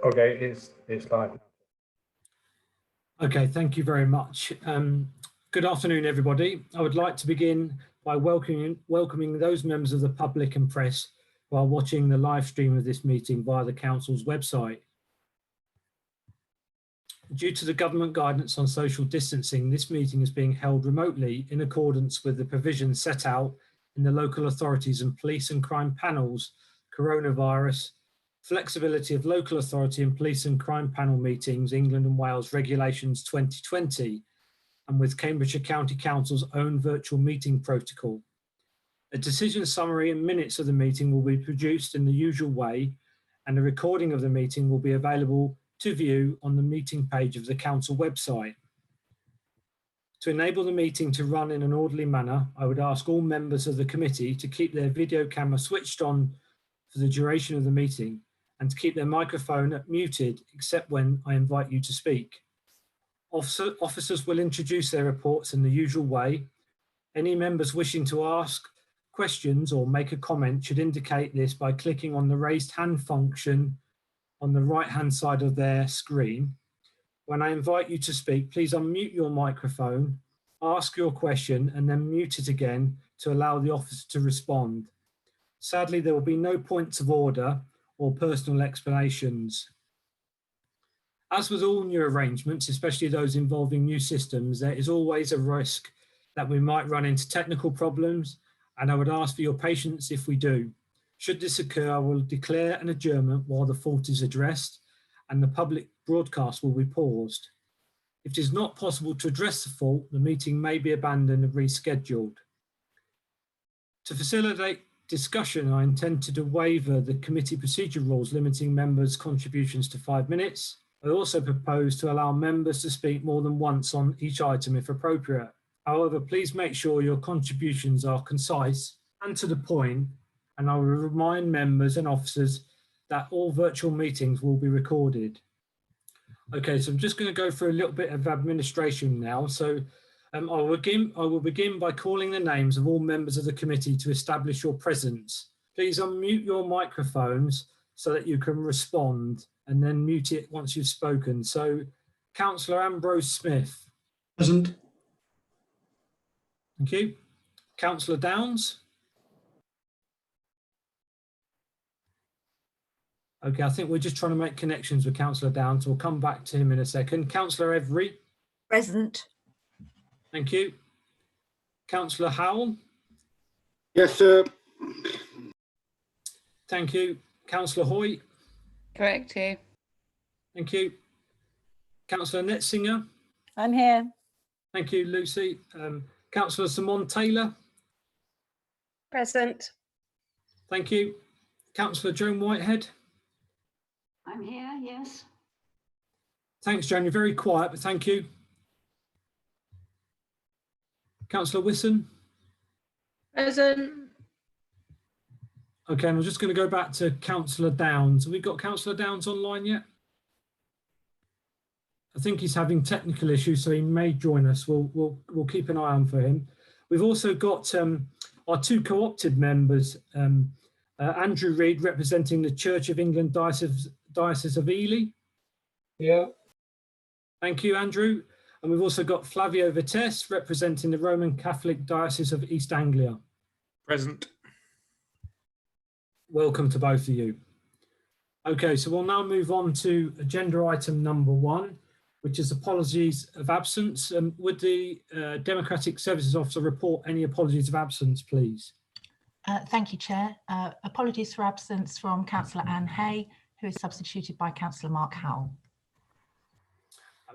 Okay, it's live. Okay, thank you very much. Good afternoon, everybody. I would like to begin by welcoming those members of the public and press who are watching the live stream of this meeting via the Council's website. Due to the government guidance on social distancing, this meeting is being held remotely in accordance with the provisions set out in the local authorities and police and crime panels, coronavirus, flexibility of local authority and police and crime panel meetings, England and Wales Regulations 2020, and with Cambridgeshire County Council's own virtual meeting protocol. A decision summary and minutes of the meeting will be produced in the usual way, and a recording of the meeting will be available to view on the meeting page of the Council website. To enable the meeting to run in an orderly manner, I would ask all members of the committee to keep their video camera switched on for the duration of the meeting and to keep their microphone muted except when I invite you to speak. Officers will introduce their reports in the usual way. Any members wishing to ask questions or make a comment should indicate this by clicking on the raised hand function on the right-hand side of their screen. When I invite you to speak, please unmute your microphone, ask your question, and then mute it again to allow the officer to respond. Sadly, there will be no points of order or personal explanations. As with all new arrangements, especially those involving new systems, there is always a risk that we might run into technical problems, and I would ask for your patience if we do. Should this occur, I will declare an adjournment while the fault is addressed and the public broadcast will be paused. If it is not possible to address the fault, the meeting may be abandoned and rescheduled. To facilitate discussion, I intend to waiver the committee procedure rules limiting members' contributions to 5 minutes. I also propose to allow members to speak more than once on each item if appropriate. However, please make sure your contributions are concise and to the point, and I will remind members and officers that all virtual meetings will be recorded. Okay, so I'm just going to go through a little bit of administration now. So I will begin by calling the names of all members of the committee to establish your presence. Please unmute your microphones so that you can respond, and then mute it once you've spoken. So Councillor Ambrose Smith. Present. Thank you. Councillor Downs. Okay, I think we're just trying to make connections with Councillor Downs. We'll come back to him in a second. Councillor Every. Present. Thank you. Councillor Howell. Yes, sir. Thank you. Councillor Hoy. Correct, you. Thank you. Councillor Netzinger. I'm here. Thank you, Lucy. Councillor Simon Taylor. Present. Thank you. Councillor Joan Whitehead. I'm here, yes. Thanks, Joan. You're very quiet, but thank you. Councillor Wisson. Present. Okay, and I'm just going to go back to Councillor Downs. Have we got Councillor Downs online yet? I think he's having technical issues, so he may join us. We'll keep an eye on for him. We've also got our 2 co-opted members, Andrew Reid representing the Church of England Diocese of Ely. Yeah. Thank you, Andrew. And we've also got Flavio Vitesse representing the Roman Catholic Diocese of East Anglia. Present. Welcome to both of you. Okay, so we'll now move on to agenda item number 1, which is apologies of absence. Would the Democratic Services Officer report any apologies of absence, please? Thank you, Chair. Apologies for absence from Councillor Anne Hay, who is substituted by Councillor Mark Howell.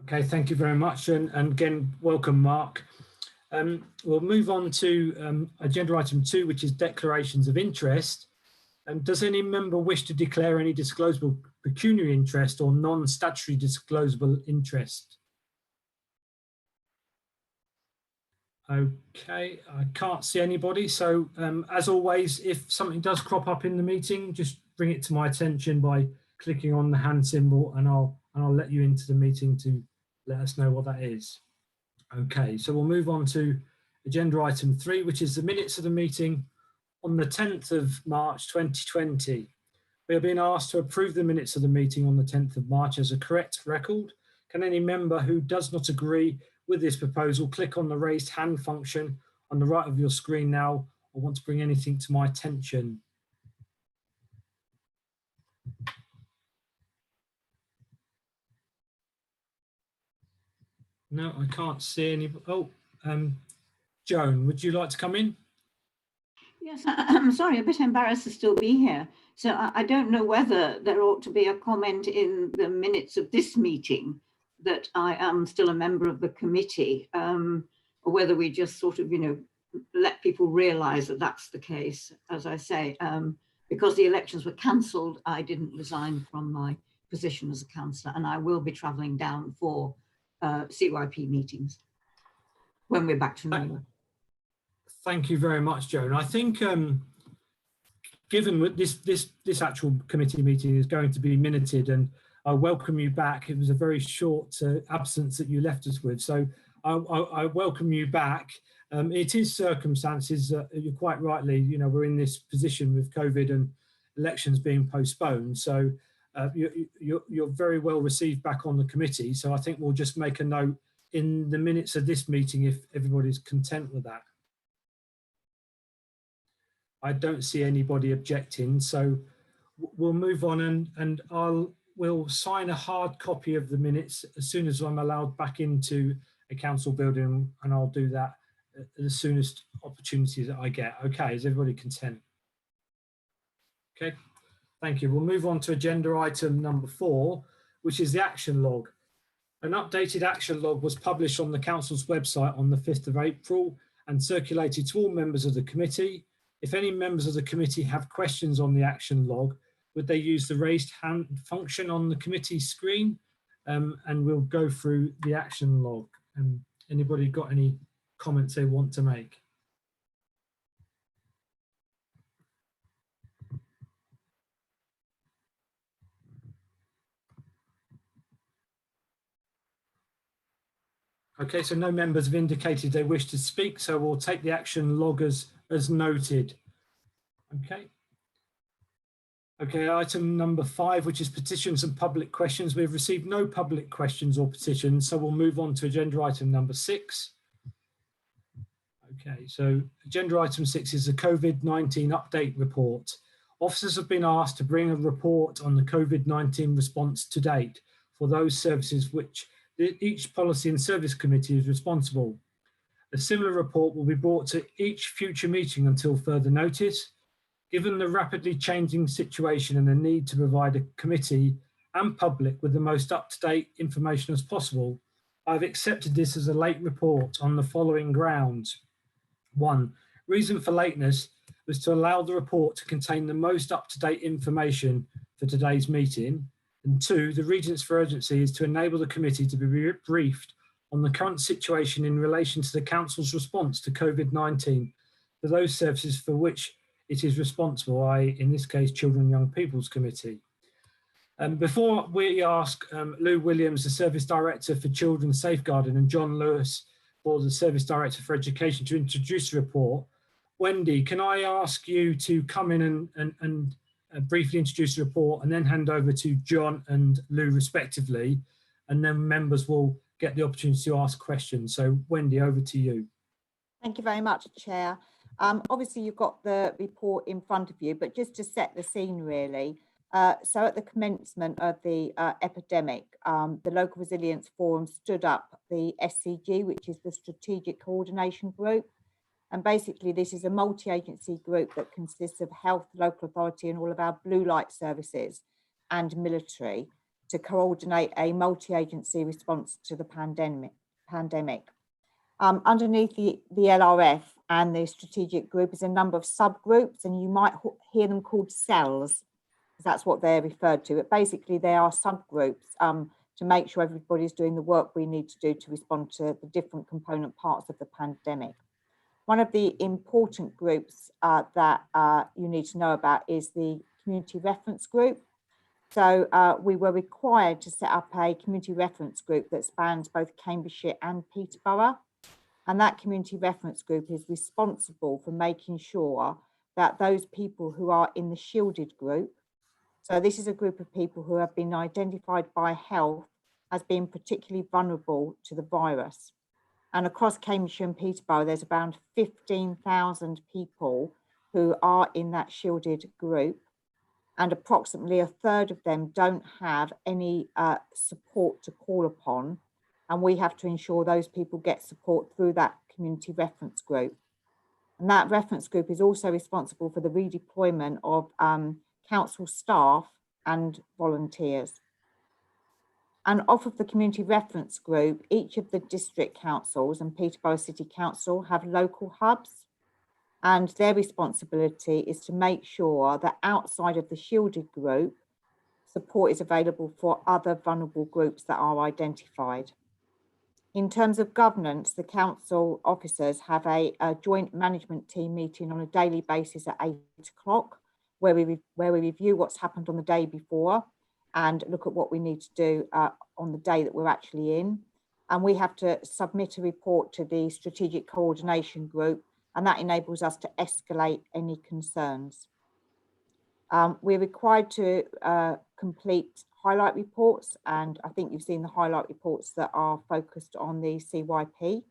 Okay, thank you very much. And again, welcome, Mark. We'll move on to agenda item 2, which is declarations of interest. Does any member wish to declare any disclosable pecuniary interest or non-statutory disclosable interest? Okay, I can't see anybody. So as always, if something does crop up in the meeting, just bring it to my attention by clicking on the hand symbol, and I'll let you into the meeting to let us know what that is. Okay, so we'll move on to agenda item 3, which is the minutes of the meeting on the 10th of March 2020. We are being asked to approve the minutes of the meeting on the 10th of March as a correct record. Can any member who does not agree with this proposal click on the raised hand function on the right of your screen now, or want to bring anything to my attention? No, I can't see any. Oh, Joan, would you like to come in? Yes, I'm sorry, a bit embarrassed to still be here. So I don't know whether there ought to be a comment in the minutes of this meeting that I am still a member of the committee, or whether we just sort of, let people realise that that's the case. As I say, because the elections were cancelled, I didn't resign from my position as a councillor, and I will be travelling down for CYP meetings when we're back to normal. Thank you very much, Joan. I think given this actual committee meeting is going to be minuted, and I welcome you back. It was a very short absence that you left us with, so I welcome you back. It is circumstances, you're quite rightly, we're in this position with COVID and elections being postponed, so you're very well received back on the committee. So I think we'll just make a note in the minutes of this meeting if everybody's content with that. I don't see anybody objecting, so we'll move on, and we'll sign a hard copy of the minutes as soon as I'm allowed back into a council building, and I'll do that at the soonest opportunity that I get. Okay, is everybody content? Okay, thank you. We'll move on to agenda item number 4, which is the action log. An updated action log was published on the council's website on the 5th of April and circulated to all members of the committee. If any members of the committee have questions on the action log, would they use the raised hand function on the committee screen? And we'll go through the action log. Anybody got any comments they want to make? Okay, so no members have indicated they wish to speak, so we'll take the action log as noted. Okay. Okay, item number 5, which is petitions and public questions. We've received no public questions or petitions, so we'll move on to agenda item number 6. Okay, so agenda item 6 is the COVID-19 update report. Officers have been asked to bring a report on the COVID-19 response to date for those services which each policy and service committee is responsible. A similar report will be brought to each future meeting until further notice. Given the rapidly changing situation and the need to provide a committee and public with the most up-to-date information as possible, I've accepted this as a late report on the following grounds. 1, reason for lateness was to allow the report to contain the most up-to-date information for today's meeting. And 2, the reasons for urgency is to enable the committee to be briefed on the current situation in relation to the council's response to COVID-19 for those services for which it is responsible, i.e. in this case, Children and Young People's Committee. Before we ask Lou Williams, the Service Director for Children's Safeguarding, and John Lewis, for the Service Director for Education, to introduce the report, Wendy, can I ask you to come in and briefly introduce the report and then hand over to John and Lou respectively, and then members will get the opportunity to ask questions. So Wendy, over to you. Thank you very much, Chair. Obviously, you've got the report in front of you, but just to set the scene really. So at the commencement of the epidemic, the Local Resilience Forum stood up the SCG, which is the Strategic Coordination Group. And basically, this is a multi-agency group that consists of health, local authority, and all of our blue light services and military to coordinate a multi-agency response to the pandemic. Underneath the LRF and the strategic group is a number of subgroups, and you might hear them called cells, because that's what they're referred to. But basically, they are subgroups to make sure everybody's doing the work we need to do to respond to the different component parts of the pandemic. One of the important groups that you need to know about is the Community Reference Group. So we were required to set up a community reference group that spans both Cambridgeshire and Peterborough. And that community reference group is responsible for making sure that those people who are in the shielded group So this is a group of people who have been identified by health as being particularly vulnerable to the virus. And across Cambridgeshire and Peterborough, there's around 15,000 people who are in that shielded group. And approximately a third of them don't have any support to call upon. And we have to ensure those people get support through that community reference group. And that reference group is also responsible for the redeployment of council staff and volunteers. And off of the community reference group, each of the district councils and Peterborough City Council have local hubs. And their responsibility is to make sure that outside of the shielded group, support is available for other vulnerable groups that are identified. In terms of governance, the council officers have a joint management team meeting on a daily basis at 8 o'clock, where we review what's happened on the day before and look at what we need to do on the day that we're actually in. And we have to submit a report to the strategic coordination group, and that enables us to escalate any concerns. We're required to complete highlight reports, and I think you've seen the highlight reports that are focused on the CYP.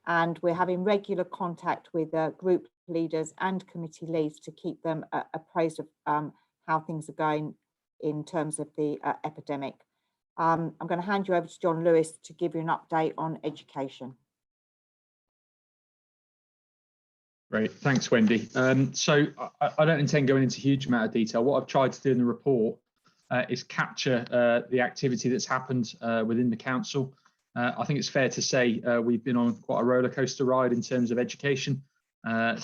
And we're having regular contact with group leaders and committee leads to keep them appraised of how things are going in terms of the epidemic. I'm going to hand you over to John Lewis to give you an update on education. Great, thanks, Wendy. So I don't intend going into a huge amount of detail. What I've tried to do in the report is capture the activity that's happened within the council. I think it's fair to say we've been on quite a roller coaster ride in terms of education.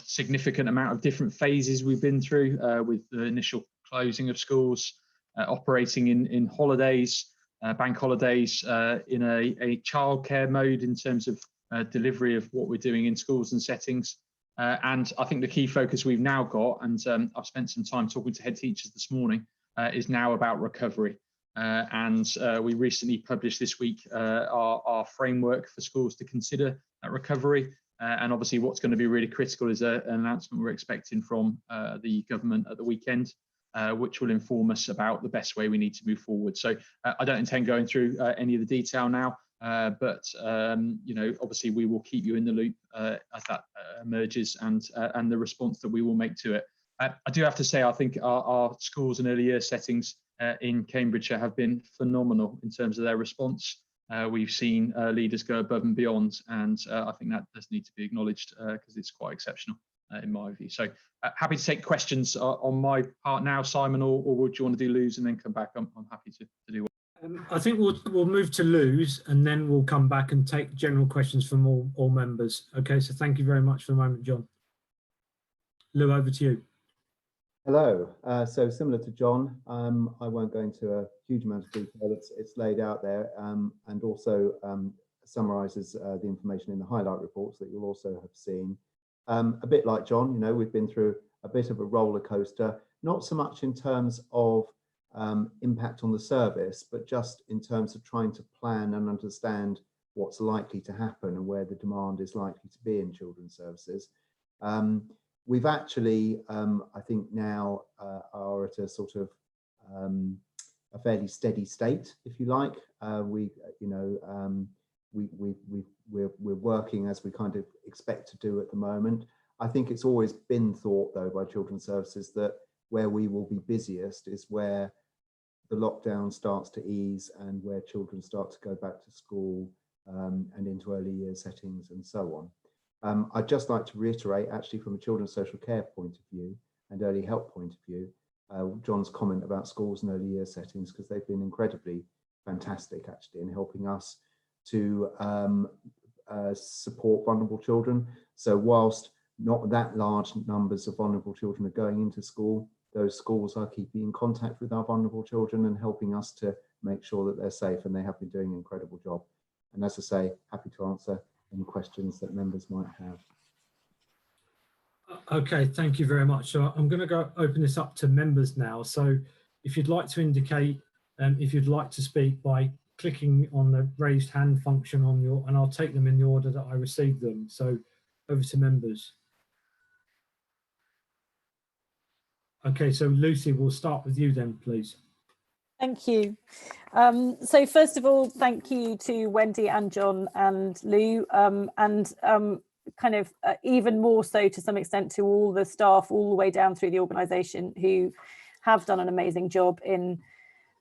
Significant amount of different phases we've been through with the initial closing of schools, operating in holidays, bank holidays, in a childcare mode in terms of delivery of what we're doing in schools and settings. And I think the key focus we've now got, and I've spent some time talking to head teachers this morning, is now about recovery. And we recently published this week our framework for schools to consider that recovery. And obviously what's going to be really critical is an announcement we're expecting from the government at the weekend, which will inform us about the best way we need to move forward. So I don't intend going through any of the detail now. But you know, obviously we will keep you in the loop as that emerges and the response that we will make to it. I do have to say, I think our schools and early year settings in Cambridgeshire have been phenomenal in terms of their response. We've seen leaders go above and beyond, and I think that does need to be acknowledged because it's quite exceptional in my view. So happy to take questions on my part now, Simon, or would you want to do Lou's and then come back? I'm happy to do. I think we'll move to Lou's and then we'll come back and take general questions from all members. Okay, so thank you very much for the moment, John. Lou, over to you. Hello. So similar to John, I won't go into a huge amount of detail. It's laid out there and also summarises the information in the highlight reports that you'll also have seen. A bit like John, you know, we've been through a bit of a roller coaster, not so much in terms of impact on the service, but just in terms of trying to plan and understand what's likely to happen and where the demand is likely to be in children's services. We've actually, I think now are at a sort of a fairly steady state, if you like. We're working as we kind of expect to do at the moment. I think it's always been thought though by children's services that where we will be busiest is where the lockdown starts to ease and where children start to go back to school and into early year settings and so on. I'd just like to reiterate, actually, from a children's social care point of view and early help point of view, John's comment about schools and early year settings, because they've been incredibly fantastic actually in helping us to support vulnerable children. So whilst not that large numbers of vulnerable children are going into school, those schools are keeping in contact with our vulnerable children and helping us to make sure that they're safe, and they have been doing an incredible job. And as I say, happy to answer any questions that members might have. Okay, thank you very much. So I'm going to go open this up to members now. So if you'd like to indicate if you'd like to speak by clicking on the raised hand function on your, and I'll take them in the order that I received them. So over to members. Okay, so Lucy, we'll start with you then, please. Thank you. So first of all, thank you to Wendy and John and Lou, and kind of even more so to some extent to all the staff all the way down through the organisation who have done an amazing job in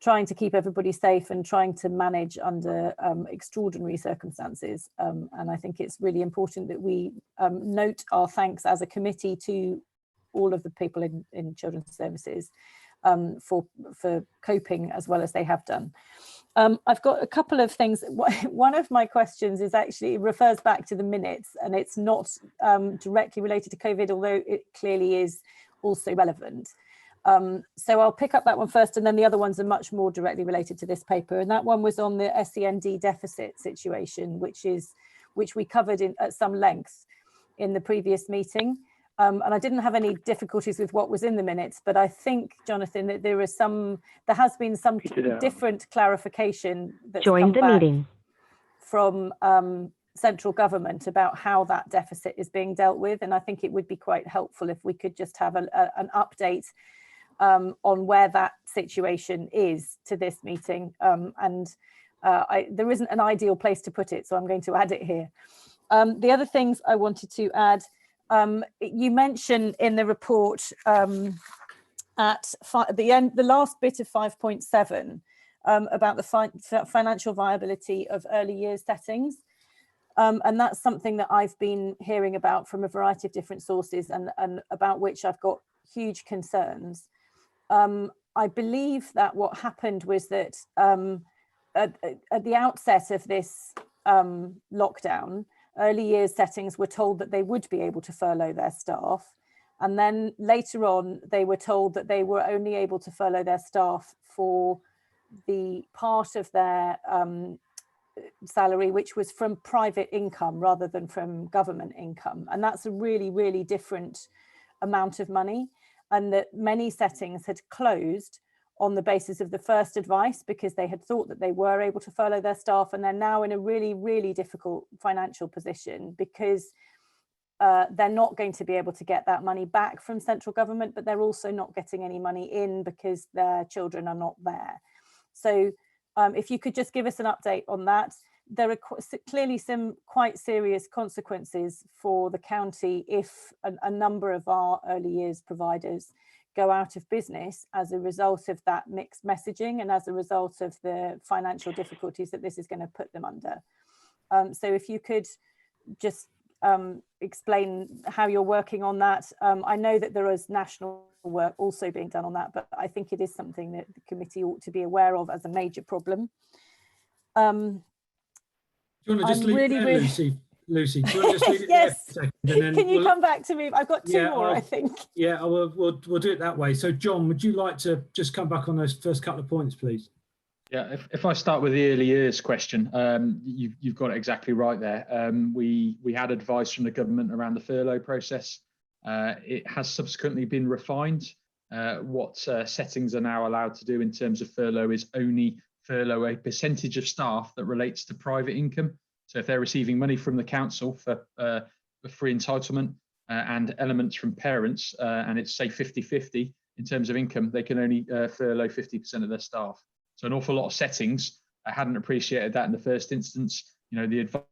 trying to keep everybody safe and trying to manage under extraordinary circumstances. And I think it's really important that we note our thanks as a committee to all of the people in children's services for coping as well as they have done. I've got a couple of things. One of my questions is actually refers back to the minutes, and it's not directly related to COVID, although it clearly is also relevant. So I'll pick up that one first, and then the other ones are much more directly related to this paper. And that one was on the SEND deficit situation, which we covered at some length in the previous meeting. And I didn't have any difficulties with what was in the minutes, but I think, Jonathan, that there has been some different clarification that's come back from central government about how that deficit is being dealt with. And I think it would be quite helpful if we could just have an update on where that situation is to this meeting. There isn't an ideal place to put it, so I'm going to add it here. The other things I wanted to add, you mentioned in the report at the end, the last bit of 5.7 about the financial viability of early years settings. And that's something that I've been hearing about from a variety of different sources and about which I've got huge concerns. I believe that what happened was that at the outset of this lockdown, early years settings were told that they would be able to furlough their staff. And then later on, they were told that they were only able to furlough their staff for the part of their salary, which was from private income rather than from government income. And that's a really, really different amount of money. And that many settings had closed on the basis of the first advice because they had thought that they were able to furlough their staff, and they're now in a really, really difficult financial position because they're not going to be able to get that money back from central government, but they're also not getting any money in because their children are not there. So if you could just give us an update on that. There are clearly some quite serious consequences for the county if a number of our early years providers go out of business as a result of that mixed messaging and as a result of the financial difficulties that this is going to put them under. So if you could just explain how you're working on that. I know that there is national work also being done on that, but I think it is something that the committee ought to be aware of as a major problem. Do you want to just leave it there, Lucy? Lucy, do you want to just leave it yes. there for a second? And then Can you come back to me? I've got two more, I think. Yeah, we'll do it that way. So, John, would you like to just come back on those first couple of points, please? Yeah, if I start with the early years question, you've got it exactly right there. We had advice from the government around the furlough process. It has subsequently been refined. What settings are now allowed to do in terms of furlough is only furlough a percentage of staff that relates to private income. So if they're receiving money from the council for free entitlement and elements from parents, and it's say 50-50 in terms of income, they can only furlough 50% of their staff. So an awful lot of settings, I hadn't appreciated that in the first instance. You know, the advice.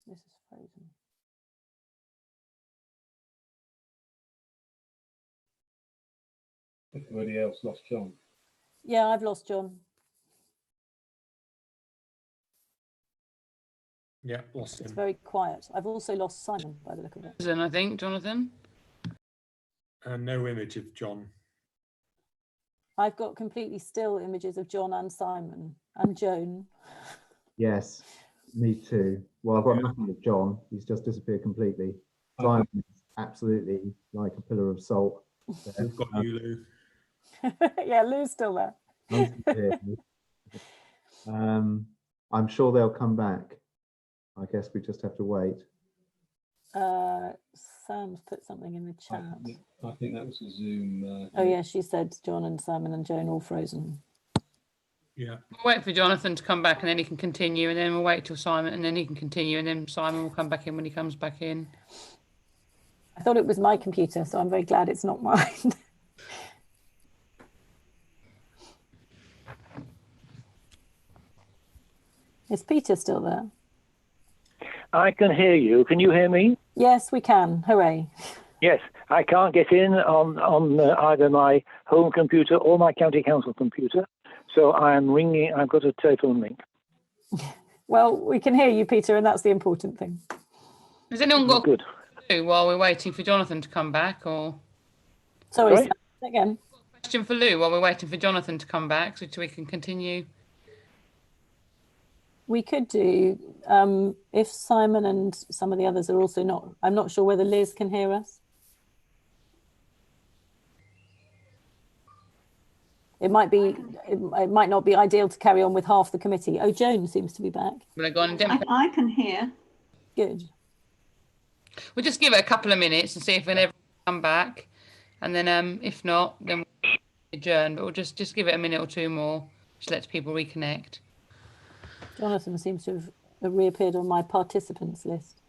This is frozen. Everybody else lost John. Yeah, I've lost John. Yeah, lost him. It's very quiet. I've also lost Simon by the look of it. I think, Jonathan. And no image of John. I've got completely still images of John and Simon and Joan. Yes, me too. Well, I've got nothing of John. He's just disappeared completely. Simon is absolutely like a pillar of salt. We've got you, Lou. Yeah, Lou's still there. I'm sure they'll come back. I guess we just have to wait. Sam's put something in the chat. I think that was a Zoom. Oh yeah, she said John and Simon and Joan all frozen. Yeah. We'll wait for Jonathan to come back and then he can continue, and then we'll wait till Simon and then he can continue, and then Simon will come back in when he comes back in. I thought it was my computer, so I'm very glad it's not mine. Is Peter still there? I can hear you. Can you hear me? Yes, we can. Hooray. Yes, I can't get in on either my home computer or my county council computer. So I'm ringing. I've got a telephone link. Well, we can hear you, Peter, and that's the important thing. Has anyone got Good. to do while we're waiting for Jonathan to come back, or Sorry, Sorry? Sam, again. question for Lou while we're waiting for Jonathan to come back so we can continue? We could do, if Simon and some of the others are also not, I'm not sure whether Liz can hear us. It might be, it might not be ideal to carry on with half the committee. Oh, Joan seems to be back. Will I go on and I can hear. Good. We'll just give it a couple of minutes and see if whenever come back, and then if not, then we'll adjourn. But we'll just give it a minute or two more, just let people reconnect. Jonathan seems to have reappeared on my participants list.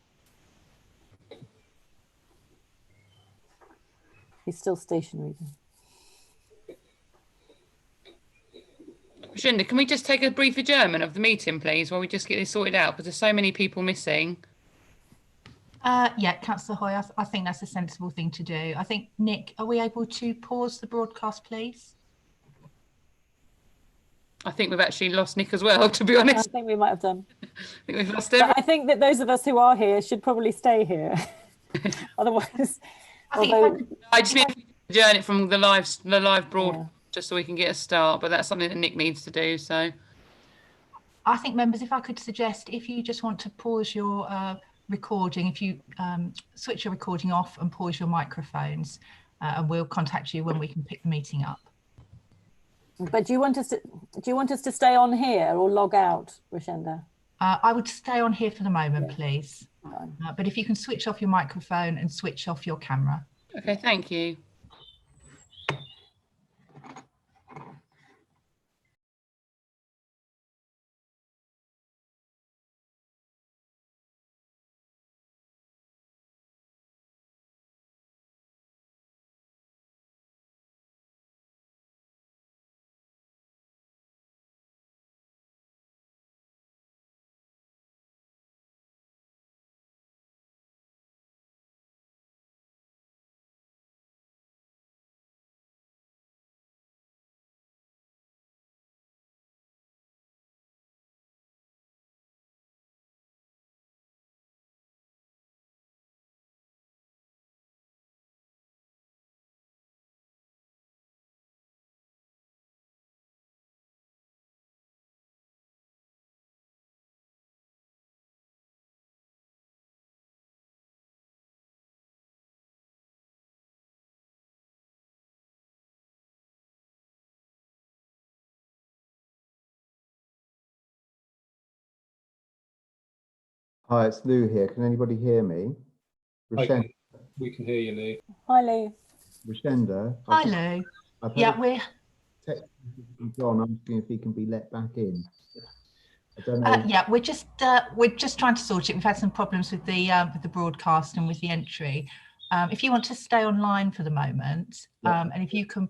He's still stationary. Shinda, can we just take a brief adjournment of the meeting, please, while we just get this sorted out, because there's so many people missing. Yeah, Councillor Hoy, I think that's a sensible thing to do. I think, Nick, are we able to pause the broadcast, please? I think we've actually lost Nick as well, to be I honest. think we might have done. I think we've lost But him. I think that those of us who are here should probably stay here. Otherwise, although, I just need to adjourn it from the live broad, Yeah. just so we can get a start, but that's something that Nick needs to do, so. I think, members, if I could suggest, if you just want to pause your recording, if you switch your recording off and pause your microphones, and we'll contact you when we can pick the meeting up. but do you want us to stay on here or log out, Rashenda? I would stay on here for the moment, Yeah. please. Fine. But if you can switch off your microphone and switch off your camera. Okay, thank you. Hi, it's Lou here. Can anybody hear me? Rashenda, We can hear you, Lee. Hi, Lou. Rashenda, Hi, Lou. I've had Yeah, a we're text from John asking if he can be let back in. I don't know. yeah, we're just trying to sort it. We've had some problems with the broadcast and with the entry. If you want to stay online for the moment, Yeah. and if you can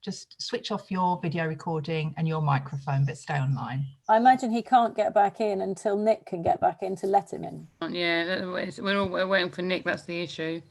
just switch off your video recording and your microphone, but stay online. I imagine he can't get back in until Nick can get back in to let him in. Yeah, we're waiting for Nick, that's the issue.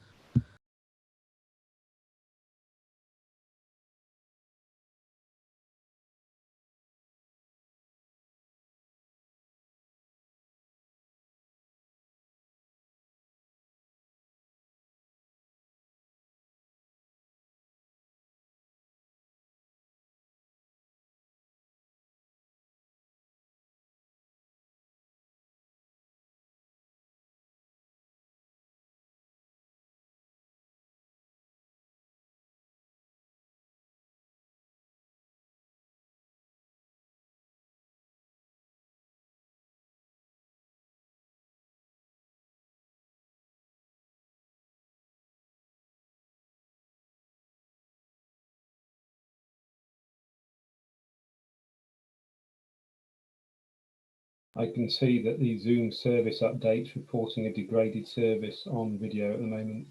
I can see that the Zoom service update's reporting a degraded service on video at the moment.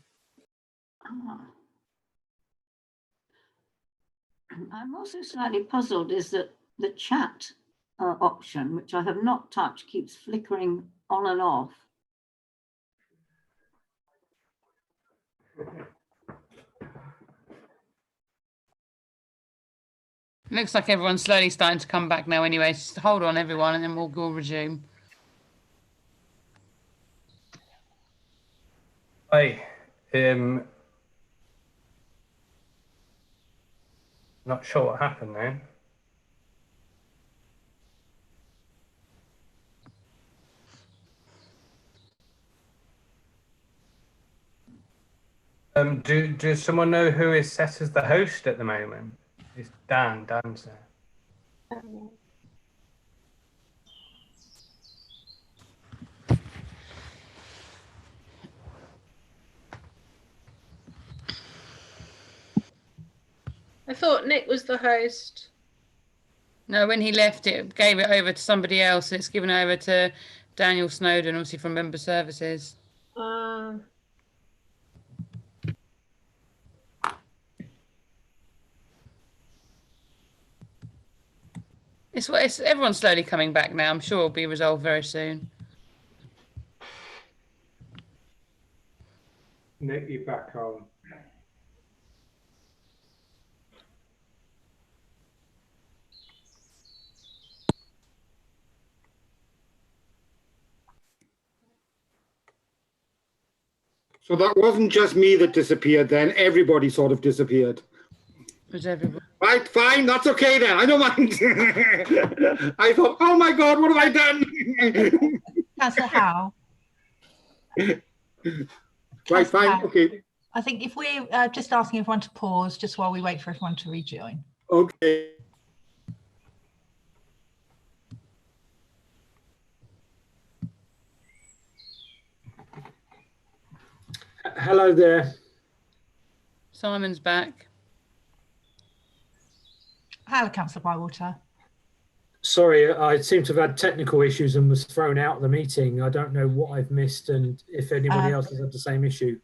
I'm also slightly puzzled is that the chat option, which I have not touched, keeps flickering on and off. Looks like everyone's slowly starting to come back now anyway. Just hold on, everyone, and then we'll resume. Hi. Not sure what happened then. Does someone know who is set as the host at the moment? It's Dan. Dan's there. I thought Nick was the host. No, when he left, it gave it over to somebody else. It's given over to Daniel Snowden, obviously from Member Services. It's everyone's slowly coming back now. I'm sure it'll be resolved very soon. Nick, you back on. So that wasn't just me that disappeared then, everybody sort of disappeared. Was everybody? Right, fine, that's okay then, I don't mind. I thought, oh my God, what have I done? Councillor Howe. Right, fine, okay. I think if we're just asking everyone to pause just while we wait for everyone to rejoin. Okay. Hello there. Simon's back. Hello, Councillor Bywater. Sorry, I seem to have had technical issues and was thrown out of the meeting. I don't know what I've missed and if anybody else has had the same issue.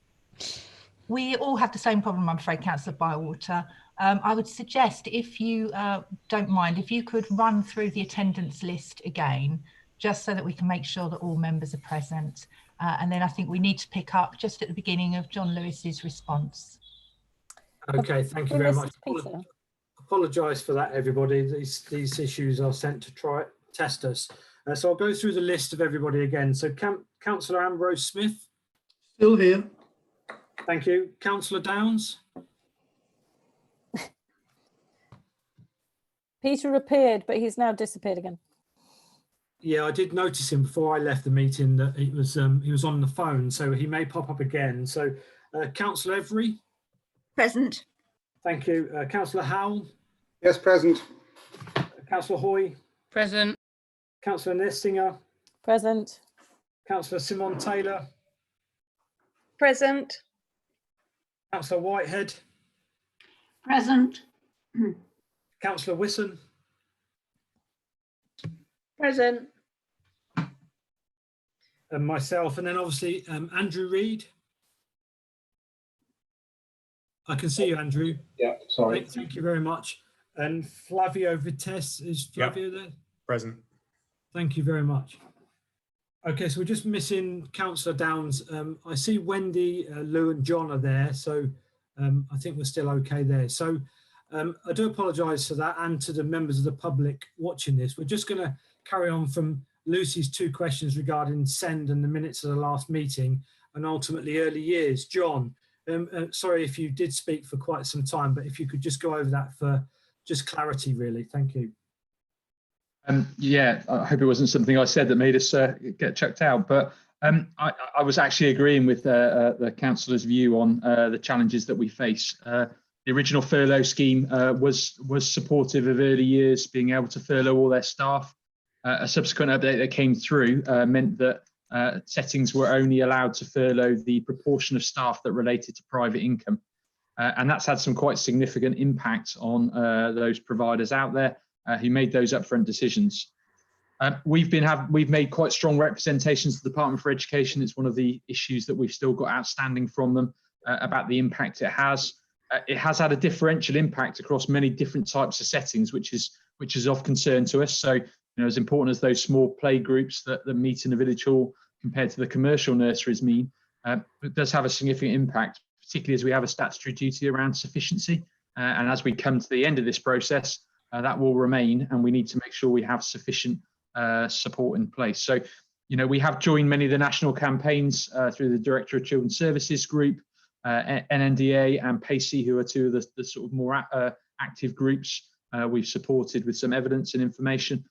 We all have the same problem, I'm afraid, Councillor Bywater. I would suggest, if you don't mind, if you could run through the attendance list again, just so that we can make sure that all members are present. And then I think we need to pick up just at the beginning of John Lewis's response. Okay, thank you very much. Apologise for that, everybody. These issues are sent to try test us. So I'll go through the list of everybody again. So Councillor Ambrose Smith. Still here. Thank you. Councillor Downs. Peter appeared, but he's now disappeared again. Yeah, I did notice him before I left the meeting that he was on the phone, so he may pop up again. So Councillor Every. Present. Thank you. Councillor Howell. Yes, present. Councillor Hoy. Present. Councillor Nestinger. Present. Councillor Simon Taylor. Present. Councillor Whitehead. Present. Councillor Wisson. Present. And myself, and then obviously Andrew Reid. I can see you, Andrew. Yeah, sorry. Thank you very much. And Flavio Vitesse, is Flavio there? Present. Thank you very much. Okay, so we're just missing Councillor Downs. I see Wendy, Lou and John are there, so I think we're still okay there. So I do apologise for that, and to the members of the public watching this. We're just going to carry on from Lucy's two questions regarding SEND and the minutes of the last meeting and ultimately early years. John, sorry if you did speak for quite some time, but if you could just go over that for just clarity, really. Thank you. Yeah, I hope it wasn't something I said that made us get checked out, but I was actually agreeing with the councillor's view on the challenges that we face. The original furlough scheme was supportive of early years being able to furlough all their staff. A subsequent update that came through meant that settings were only allowed to furlough the proportion of staff that related to private income. And that's had some quite significant impact on those providers out there who made those upfront decisions. We've made quite strong representations to the Department for Education. It's one of the issues that we've still got outstanding from them about the impact it has. It has had a differential impact across many different types of settings, which is of concern to us. So, as important as those small play groups that meet in a village hall compared to the commercial nurseries mean, it does have a significant impact, particularly as we have a statutory duty around sufficiency. And as we come to the end of this process, that will remain, and we need to make sure we have sufficient support in place. So, we have joined many of the national campaigns through the Director of Children's Services Group, NNDA and PACey, who are two of the sort of more active groups we've supported with some evidence and information.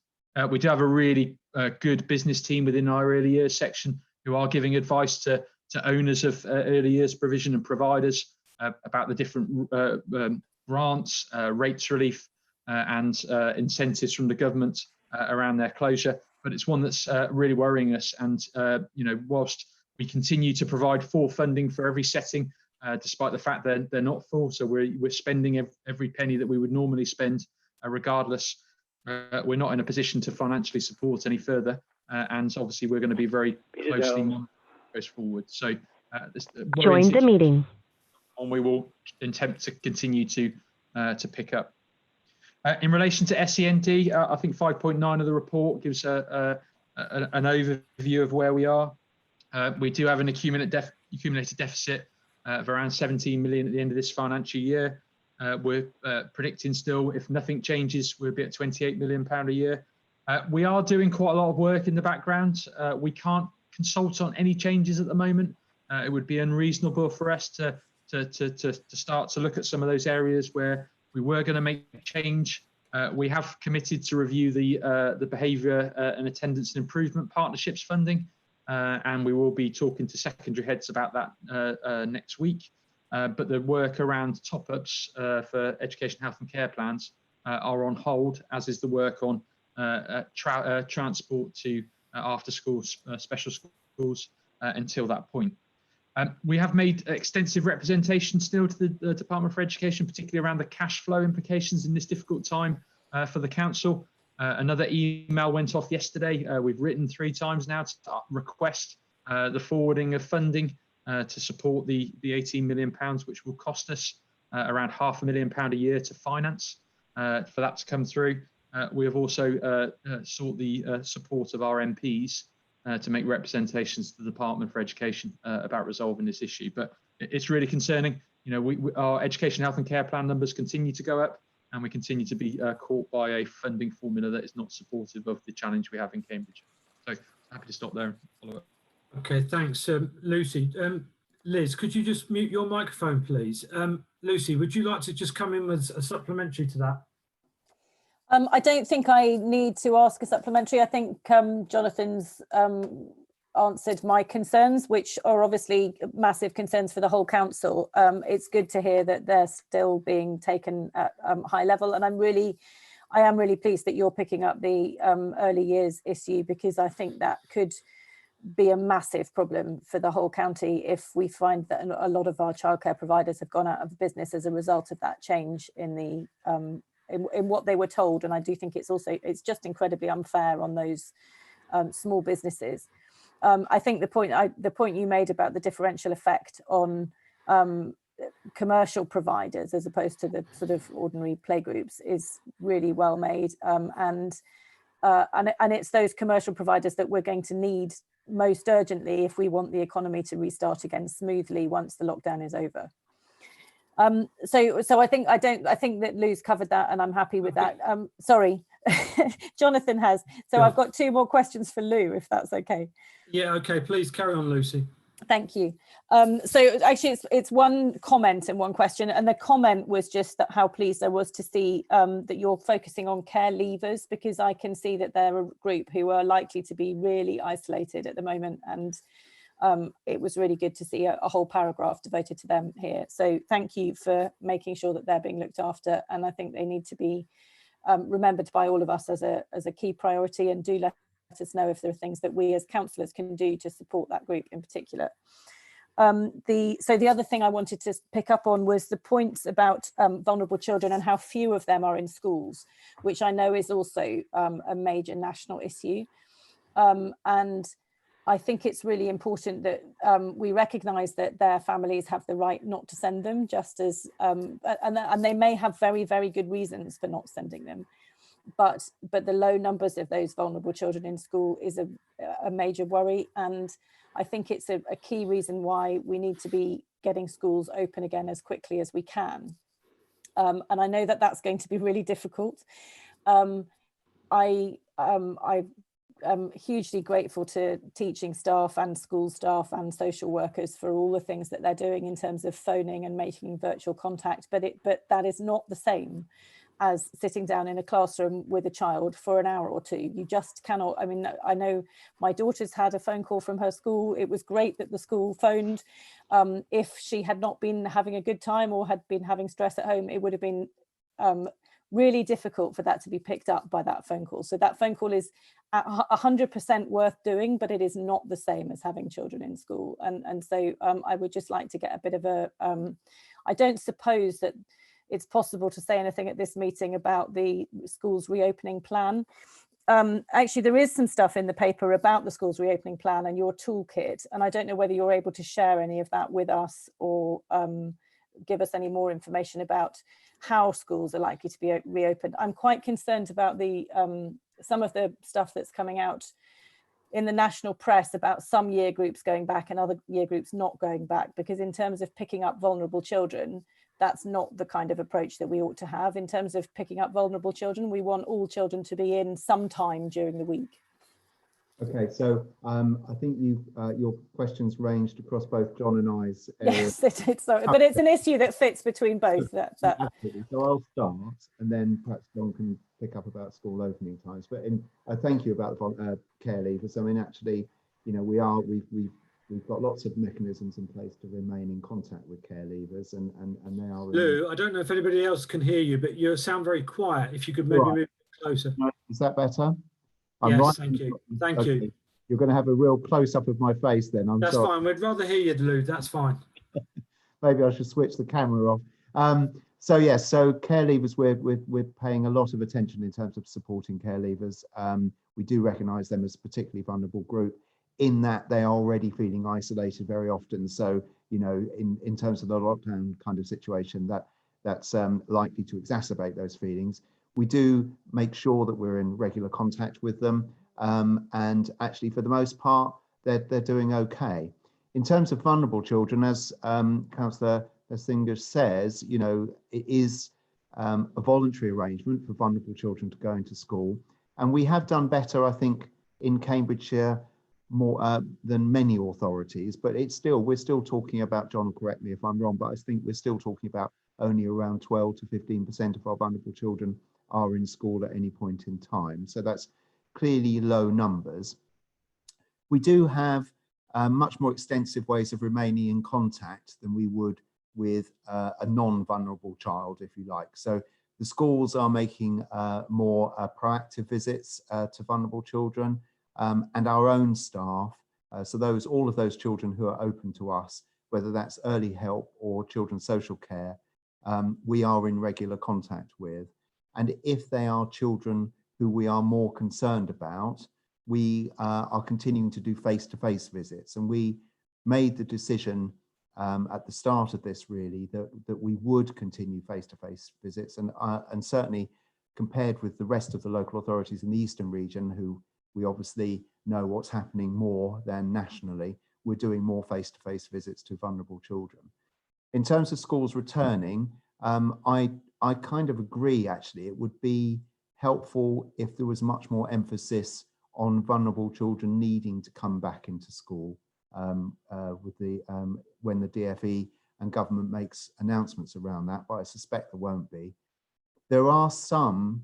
We do have a really good business team within our early years section who are giving advice to owners of early years provision and providers about the different grants, rates relief and incentives from the government around their closure. But it's one that's really worrying us. And, whilst we continue to provide full funding for every setting, despite the fact that they're not full. So we're spending every penny that we would normally spend regardless. We're not in a position to financially support any further. And obviously we're going to be very closely monitoring goes forward. So join the meeting. And we will attempt to continue to pick up. In relation to SEND, I think 5.9 of the report gives an overview of where we are. We do have an accumulated deficit of around 17 million at the end of this financial year. We're predicting still, if nothing changes, we'll be at 28 million pound a year. We are doing quite a lot of work in the background. We can't consult on any changes at the moment. It would be unreasonable for us to start to look at some of those areas where we were going to make change. We have committed to review the behaviour and attendance and improvement partnerships funding, and we will be talking to secondary heads about that next week. But the work around top-ups for education, health and care plans are on hold, as is the work on transport to after schools, special schools until that point. We have made extensive representation still to the Department for Education, particularly around the cash flow implications in this difficult time for the council. Another email went off yesterday. We've written 3 times now to request the forwarding of funding to support the 18 million pounds, which will cost us around £500,000 a year to finance for that to come through. We have also sought the support of our MPs to make representations to the Department for Education about resolving this issue. But it's really concerning. Our education, health and care plan numbers continue to go up, and we continue to be caught by a funding formula that is not supportive of the challenge we have in Cambridge. So happy to stop there and follow up. Okay, thanks, Lucy. Liz, could you just mute your microphone, please? Lucy, would you like to just come in with a supplementary to that? I don't think I need to ask a supplementary. I think Jonathan's answered my concerns, which are obviously massive concerns for the whole council. It's good to hear that they're still being taken at high level, and I am really pleased that you're picking up the early years issue, because I think that could be a massive problem for the whole county if we find that a lot of our childcare providers have gone out of business as a result of that change in the in what they were told. And I do think it's just incredibly unfair on those small businesses. I think the point you made about the differential effect on commercial providers as opposed to the sort of ordinary playgroups is really well made, and it's those commercial providers that we're going to need most urgently if we want the economy to restart again smoothly once the lockdown is over. So I think that Lou's covered that, and I'm happy with that. Sorry, Jonathan has. So I've got 2 more questions for Lou, if that's okay. Yeah, okay, please carry on, Lucy. Thank you. So actually it's one comment and one question, and the comment was just that how pleased I was to see that you're focusing on care leavers, because I can see that they're a group who are likely to be really isolated at the moment, and it was really good to see a whole paragraph devoted to them here. So thank you for making sure that they're being looked after, and I think they need to be remembered by all of us as a key priority, and do let us know if there are things that we as councillors can do to support that group in particular. So the other thing I wanted to pick up on was the points about vulnerable children and how few of them are in schools, which I know is also a major national issue. And I think it's really important that we recognise that their families have the right not to send them, just as, and they may have very, very good reasons for not sending them. But the low numbers of those vulnerable children in school is a major worry. And I think it's a key reason why we need to be getting schools open again as quickly as we can. And I know that that's going to be really difficult. I'm hugely grateful to teaching staff and school staff and social workers for all the things that they're doing in terms of phoning and making virtual contact, but that is not the same as sitting down in a classroom with a child for an hour or two. You just cannot. I mean, I know my daughter's had a phone call from her school. It was great that the school phoned. If she had not been having a good time or had been having stress at home, it would have been really difficult for that to be picked up by that phone call. So that phone call is 100% worth doing, but it is not the same as having children in school. And so I would just like to get a bit of a, I don't suppose that it's possible to say anything at this meeting about the school's reopening plan. Actually, there is some stuff in the paper about the school's reopening plan and your toolkit, and I don't know whether you're able to share any of that with us or give us any more information about how schools are likely to be reopened. I'm quite concerned about the some of the stuff that's coming out in the national press about some year groups going back and other year groups not going back, because in terms of picking up vulnerable children, that's not the kind of approach that we ought to have. In terms of picking up vulnerable children, we want all children to be in sometime during the week. Okay, so I think your questions ranged across both John and I's areas. Yes, but it's an issue that fits between both. Absolutely. So I'll start, and then perhaps John can pick up about school opening times. But thank you about the care leavers. I mean, actually, you know, we've got lots of mechanisms in place to remain in contact with care leavers, and they are. Lou, I don't know if anybody else can hear you, but you sound very quiet. If you could maybe move closer. Is that better? Yes, thank you. Thank you. You're going to have a real close-up of my face then. That's sorry. fine. We'd rather hear you, Lou. That's fine. Maybe I should switch the camera off. So yes, so care leavers, we're paying a lot of attention in terms of supporting care leavers. We do recognise them as a particularly vulnerable group, in that they are already feeling isolated very often. So, you know, in terms of the lockdown kind of situation, that's likely to exacerbate those feelings. We do make sure that we're in regular contact with them. And actually, for the most part, they're doing okay. In terms of vulnerable children, as Councillor Singer says, you know, it is a voluntary arrangement for vulnerable children to go into school. And we have done better, I think, in Cambridgeshire more than many authorities, but we're still talking about, John, correct me if I'm wrong, but I think we're still talking about only around 12 to 15% of our vulnerable children are in school at any point in time. So that's clearly low numbers. We do have much more extensive ways of remaining in contact than we would with a non-vulnerable child, if you like. So the schools are making more proactive visits to vulnerable children, and our own staff. So all of those children who are open to us, whether that's early help or children's social care, we are in regular contact with. And if they are children who we are more concerned about, we are continuing to do face-to-face visits. And we made the decision at the start of this, really, that we would continue face-to-face visits. And certainly compared with the rest of the local authorities in the Eastern region, who we obviously know what's happening more than nationally, we're doing more face-to-face visits to vulnerable children. In terms of schools returning, I kind of agree, actually. It would be helpful if there was much more emphasis on vulnerable children needing to come back into school when the DfE and government makes announcements around that, but I suspect there won't be. There are some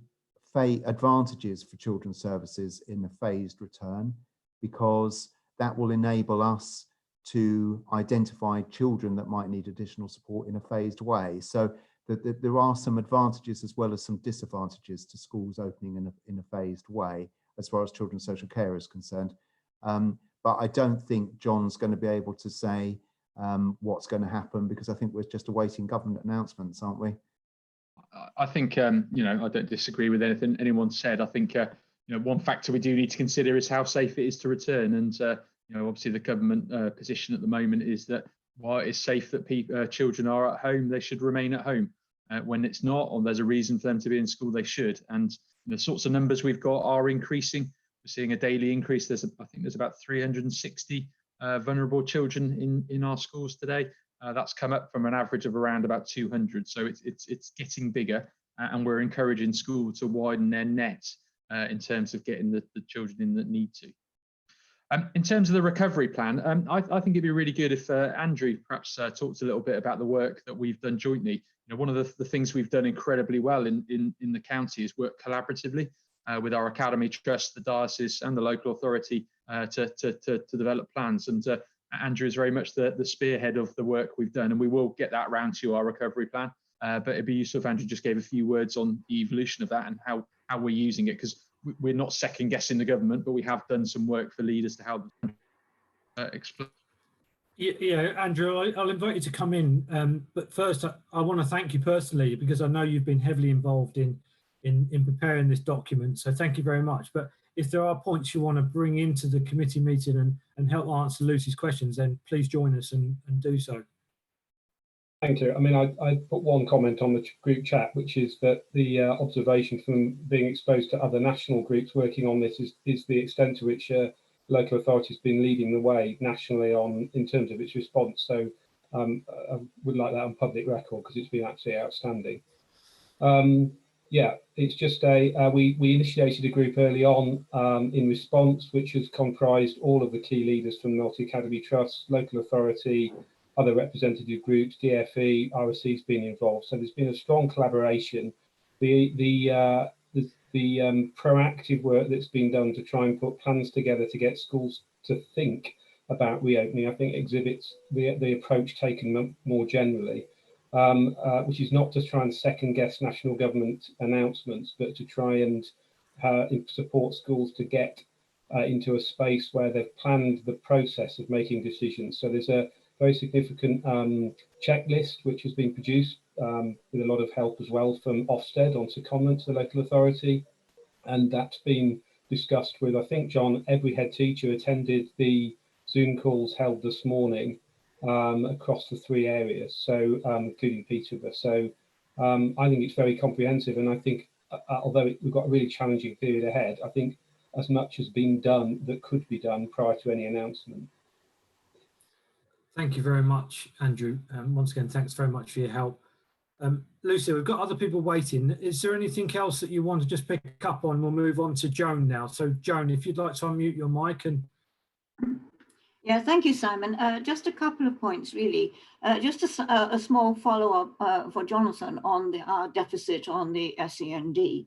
advantages for children's services in a phased return, because that will enable us to identify children that might need additional support in a phased way. So there are some advantages as well as some disadvantages to schools opening in a phased way as far as children's social care is concerned. But I don't think John's going to be able to say what's going to happen, because I think we're just awaiting government announcements, aren't we? I think, I don't disagree with anything anyone said. I think, one factor we do need to consider is how safe it is to return. And, obviously the government position at the moment is that while it is safe that children are at home, they should remain at home. When it's not, or there's a reason for them to be in school, they should. And the sorts of numbers we've got are increasing. We're seeing a daily increase. I think there's about 360 vulnerable children in our schools today. That's come up from an average of around about 200. So it's getting bigger, and we're encouraging school to widen their net in terms of getting the children in that need to. In terms of the recovery plan, I think it'd be really good if Andrew perhaps talked a little bit about the work that we've done jointly. One of the things we've done incredibly well in the county is work collaboratively with our academy trust, the diocese, and the local authority to develop plans. And Andrew is very much the spearhead of the work we've done, and we will get that round to our recovery plan. But it'd be useful if Andrew just gave a few words on the evolution of that and how we're using it, because we're not second guessing the government, but we have done some work for leaders to help explain. Yeah, Andrew, I'll invite you to come in. But first, I want to thank you personally, because I know you've been heavily involved in preparing this document. So thank you very much. But if there are points you want to bring into the committee meeting and help answer Lucy's questions, then please join us and do so. Thank you. I mean, I put one comment on the group chat, which is that the observation from being exposed to other national groups working on this is the extent to which local authority has been leading the way nationally in terms of its response. So I would like that on public record, because it's been absolutely outstanding. Yeah, it's just we initiated a group early on in response, which has comprised all of the key leaders from Multi Academy Trust, local authority, other representative groups, DFE, RSC's been involved. So there's been a strong collaboration. The proactive work that's been done to try and put plans together to get schools to think about reopening, I think exhibits the approach taken more generally, which is not to try and second guess national government announcements, but to try and support schools to get into a space where they've planned the process of making decisions. So there's a very significant checklist which has been produced with a lot of help as well from Ofsted on secondment to the local authority, and that's been discussed with, I think, John, every head teacher attended the Zoom calls held this morning across the 3 areas, so including Peterborough. So I think it's very comprehensive, and I think although we've got a really challenging period ahead, I think as much has been done that could be done prior to any announcement. Thank you very much, Andrew. Once again, thanks very much for your help. Lucy, we've got other people waiting. Is there anything else that you want to just pick up on? We'll move on to Joan now. So Joan, if you'd like to unmute your mic. And yeah, thank you, Simon. Just a couple of points, really. Just a small follow-up for Jonathan on our deficit on the SEND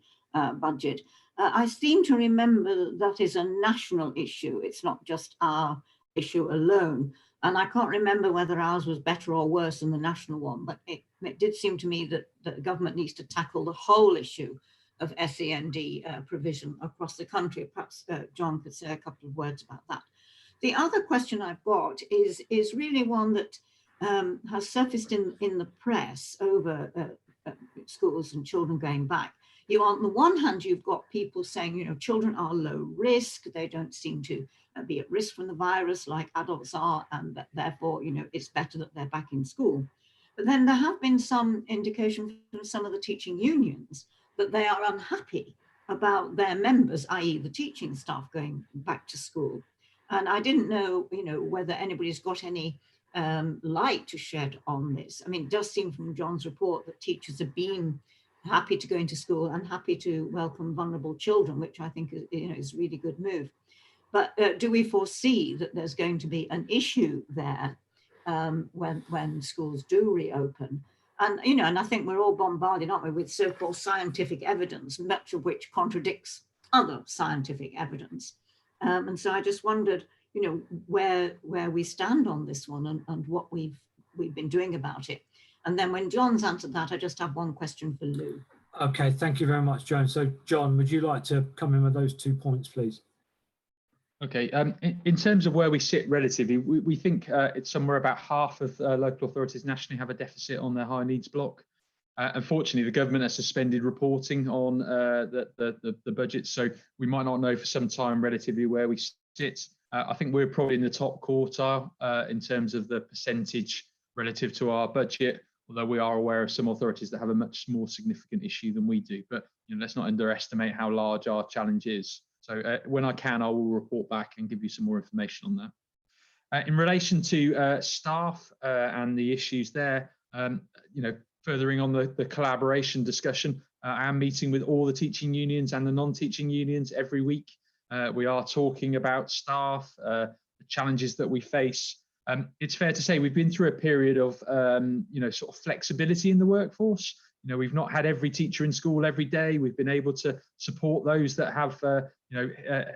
budget. I seem to remember that is a national issue. It's not just our issue alone. And I can't remember whether ours was better or worse than the national one, but it did seem to me that the government needs to tackle the whole issue of SEND provision across the country. Perhaps John could say a couple of words about that. The other question I've got is really one that has surfaced in the press over schools and children going back. On the one hand, you've got people saying, children are low risk, they don't seem to be at risk from the virus like adults are, and that therefore, it's better that they're back in school. But then there have been some indication from some of the teaching unions that they are unhappy about their members, i.e. the teaching staff, going back to school. And I didn't know, whether anybody's got any light to shed on this. I mean, it does seem from John's report that teachers have been happy to go into school and happy to welcome vulnerable children, which I think is a really good move. But do we foresee that there's going to be an issue there when schools do reopen? And and I think we're all bombarded, aren't we, with so-called scientific evidence, much of which contradicts other scientific evidence. And so I just wondered, where we stand on this one and what we've been doing about it. And then when John's answered that, I just have one question for Lou. Okay, thank you very much, Joan. So John, would you like to come in with those 2 points, please? Okay, in terms of where we sit relatively, we think it's somewhere about half of local authorities nationally have a deficit on their high needs block. Unfortunately, the government has suspended reporting on the budget, so we might not know for some time relatively where we sit. I think we're probably in the top quartile in terms of the percentage relative to our budget, although we are aware of some authorities that have a much more significant issue than we do. But let's not underestimate how large our challenge is. So when I can, I will report back and give you some more information on that. In relation to staff and the issues there, furthering on the collaboration discussion, I am meeting with all the teaching unions and the non-teaching unions every week. We are talking about staff, the challenges that we face. It's fair to say we've been through a period of, sort of flexibility in the workforce. We've not had every teacher in school every day. We've been able to support those that have,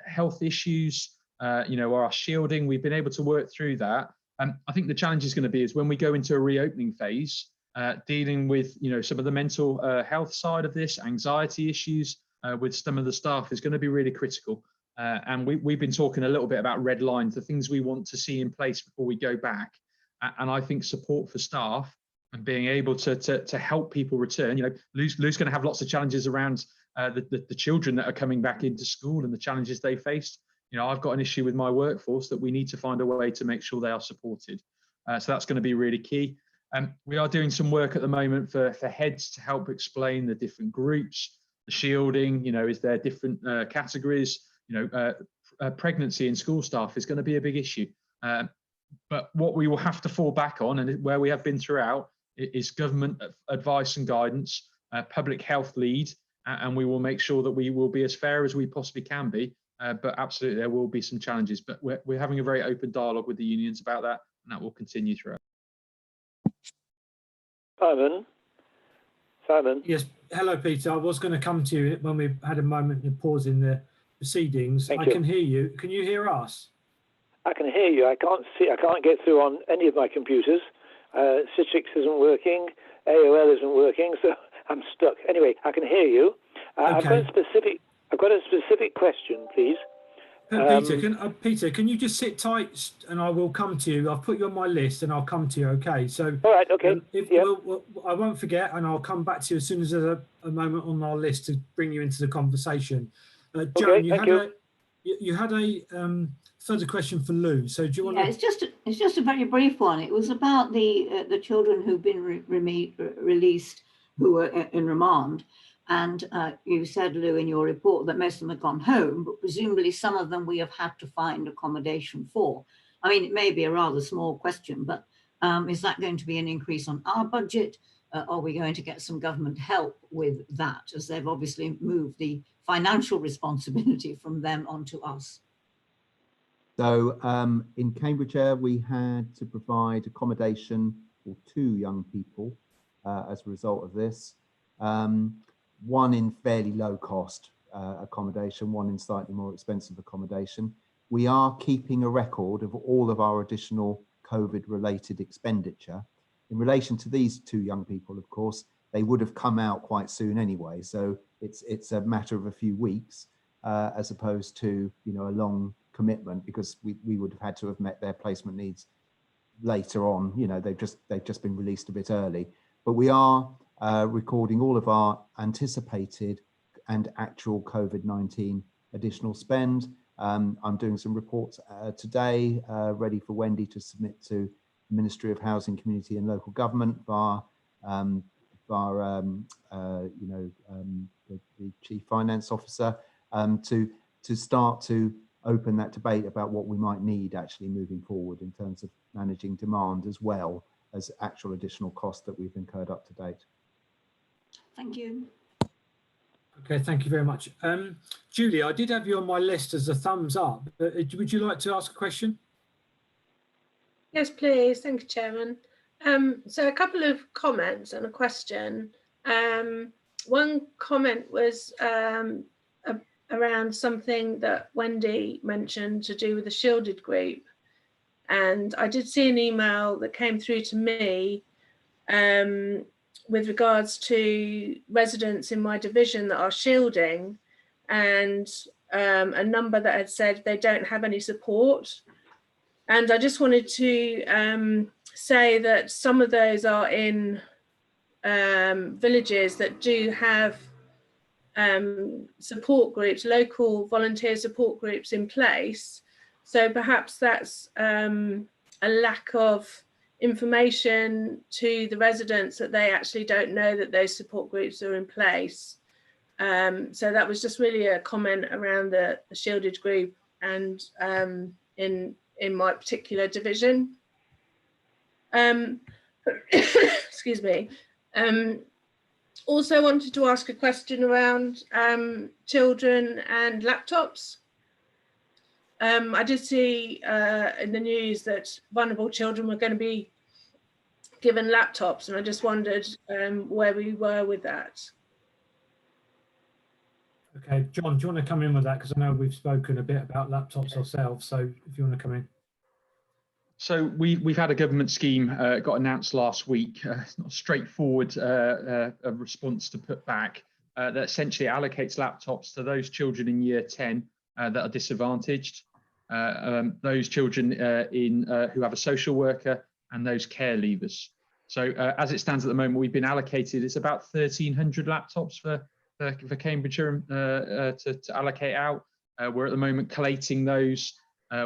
health issues, or are shielding. We've been able to work through that. I think the challenge is going to be is when we go into a reopening phase, dealing with, some of the mental health side of this, anxiety issues with some of the staff is going to be really critical. And we've been talking a little bit about red lines, the things we want to see in place before we go back. And I think support for staff and being able to help people return. Lou's going to have lots of challenges around the children that are coming back into school and the challenges they faced. I've got an issue with my workforce that we need to find a way to make sure they are supported. So that's going to be really key. We are doing some work at the moment for heads to help explain the different groups, the shielding, is there different categories, pregnancy in school staff is going to be a big issue. But what we will have to fall back on, and where we have been throughout, is government advice and guidance, public health lead, and we will make sure that we will be as fair as we possibly can be. But absolutely, there will be some challenges. But we're having a very open dialogue with the unions about that, and that will continue throughout. Simon. Yes. Hello, Peter. I was going to come to you when we had a moment of pause in the proceedings. I can hear you. Can you hear us? I can hear you. I can't get through on any of my computers. Citrix isn't working. AOL isn't working, so I'm stuck. Anyway, I can hear you. Okay. I've got a specific question, please. Peter, can you just sit tight and I will come to you. I've put you on my list and I'll come to you. Okay. So. All right. Okay. I won't forget, and I'll come back to you as soon as there's a moment on our list to bring you into the conversation. Joan, you had a further question for Lou. So do you want to? It's just a very brief one. It was about the children who've been released who were in remand. And you said, Lou, in your report that most of them have gone home, but presumably some of them we have had to find accommodation for. I mean, it may be a rather small question, but is that going to be an increase on our budget? Are we going to get some government help with that, as they've obviously moved the financial responsibility from them onto us? So in Cambridgeshire, we had to provide accommodation for 2 young people as a result of this. One in fairly low cost accommodation, one in slightly more expensive accommodation. We are keeping a record of all of our additional COVID related expenditure. In relation to these 2 young people, of course, they would have come out quite soon anyway. So it's a matter of a few weeks as opposed to, a long commitment, because we would have had to have met their placement needs later on. They've just been released a bit early, but we are recording all of our anticipated and actual COVID-19 additional spend. I'm doing some reports today, ready for Wendy to submit to the Ministry of Housing, Community and Local Government via the Chief Finance Officer to start to open that debate about what we might need actually moving forward in terms of managing demand as well as actual additional costs that we've incurred up to date. Thank you. Okay, thank you very much. Julie, I did have you on my list as a thumbs up. Would you like to ask a question? Yes, please. Thank you, Chairman. So a couple of comments and a question. One comment was around something that Wendy mentioned to do with the shielded group. And I did see an email that came through to me with regards to residents in my division that are shielding, and a number that had said they don't have any support. And I just wanted to say that some of those are in villages that do have support groups, local volunteer support groups in place. So perhaps that's a lack of information to the residents, that they actually don't know that those support groups are in place. So that was just really a comment around the shielded group and in my particular division. Excuse me. Also wanted to ask a question around children and laptops. I did see in the news that vulnerable children were going to be given laptops, and I just wondered where we were with that. Okay, John, do you want to come in with that? Because I know we've spoken a bit about laptops ourselves, so if you want to come in. So we've had a government scheme got announced last week. It's not a straightforward a response to put back that essentially allocates laptops to those children in year 10 that are disadvantaged, those children who have a social worker, and those care leavers. So as it stands at the moment, we've been allocated, it's about 1,300 laptops for Cambridgeshire to allocate out. We're at the moment collating those.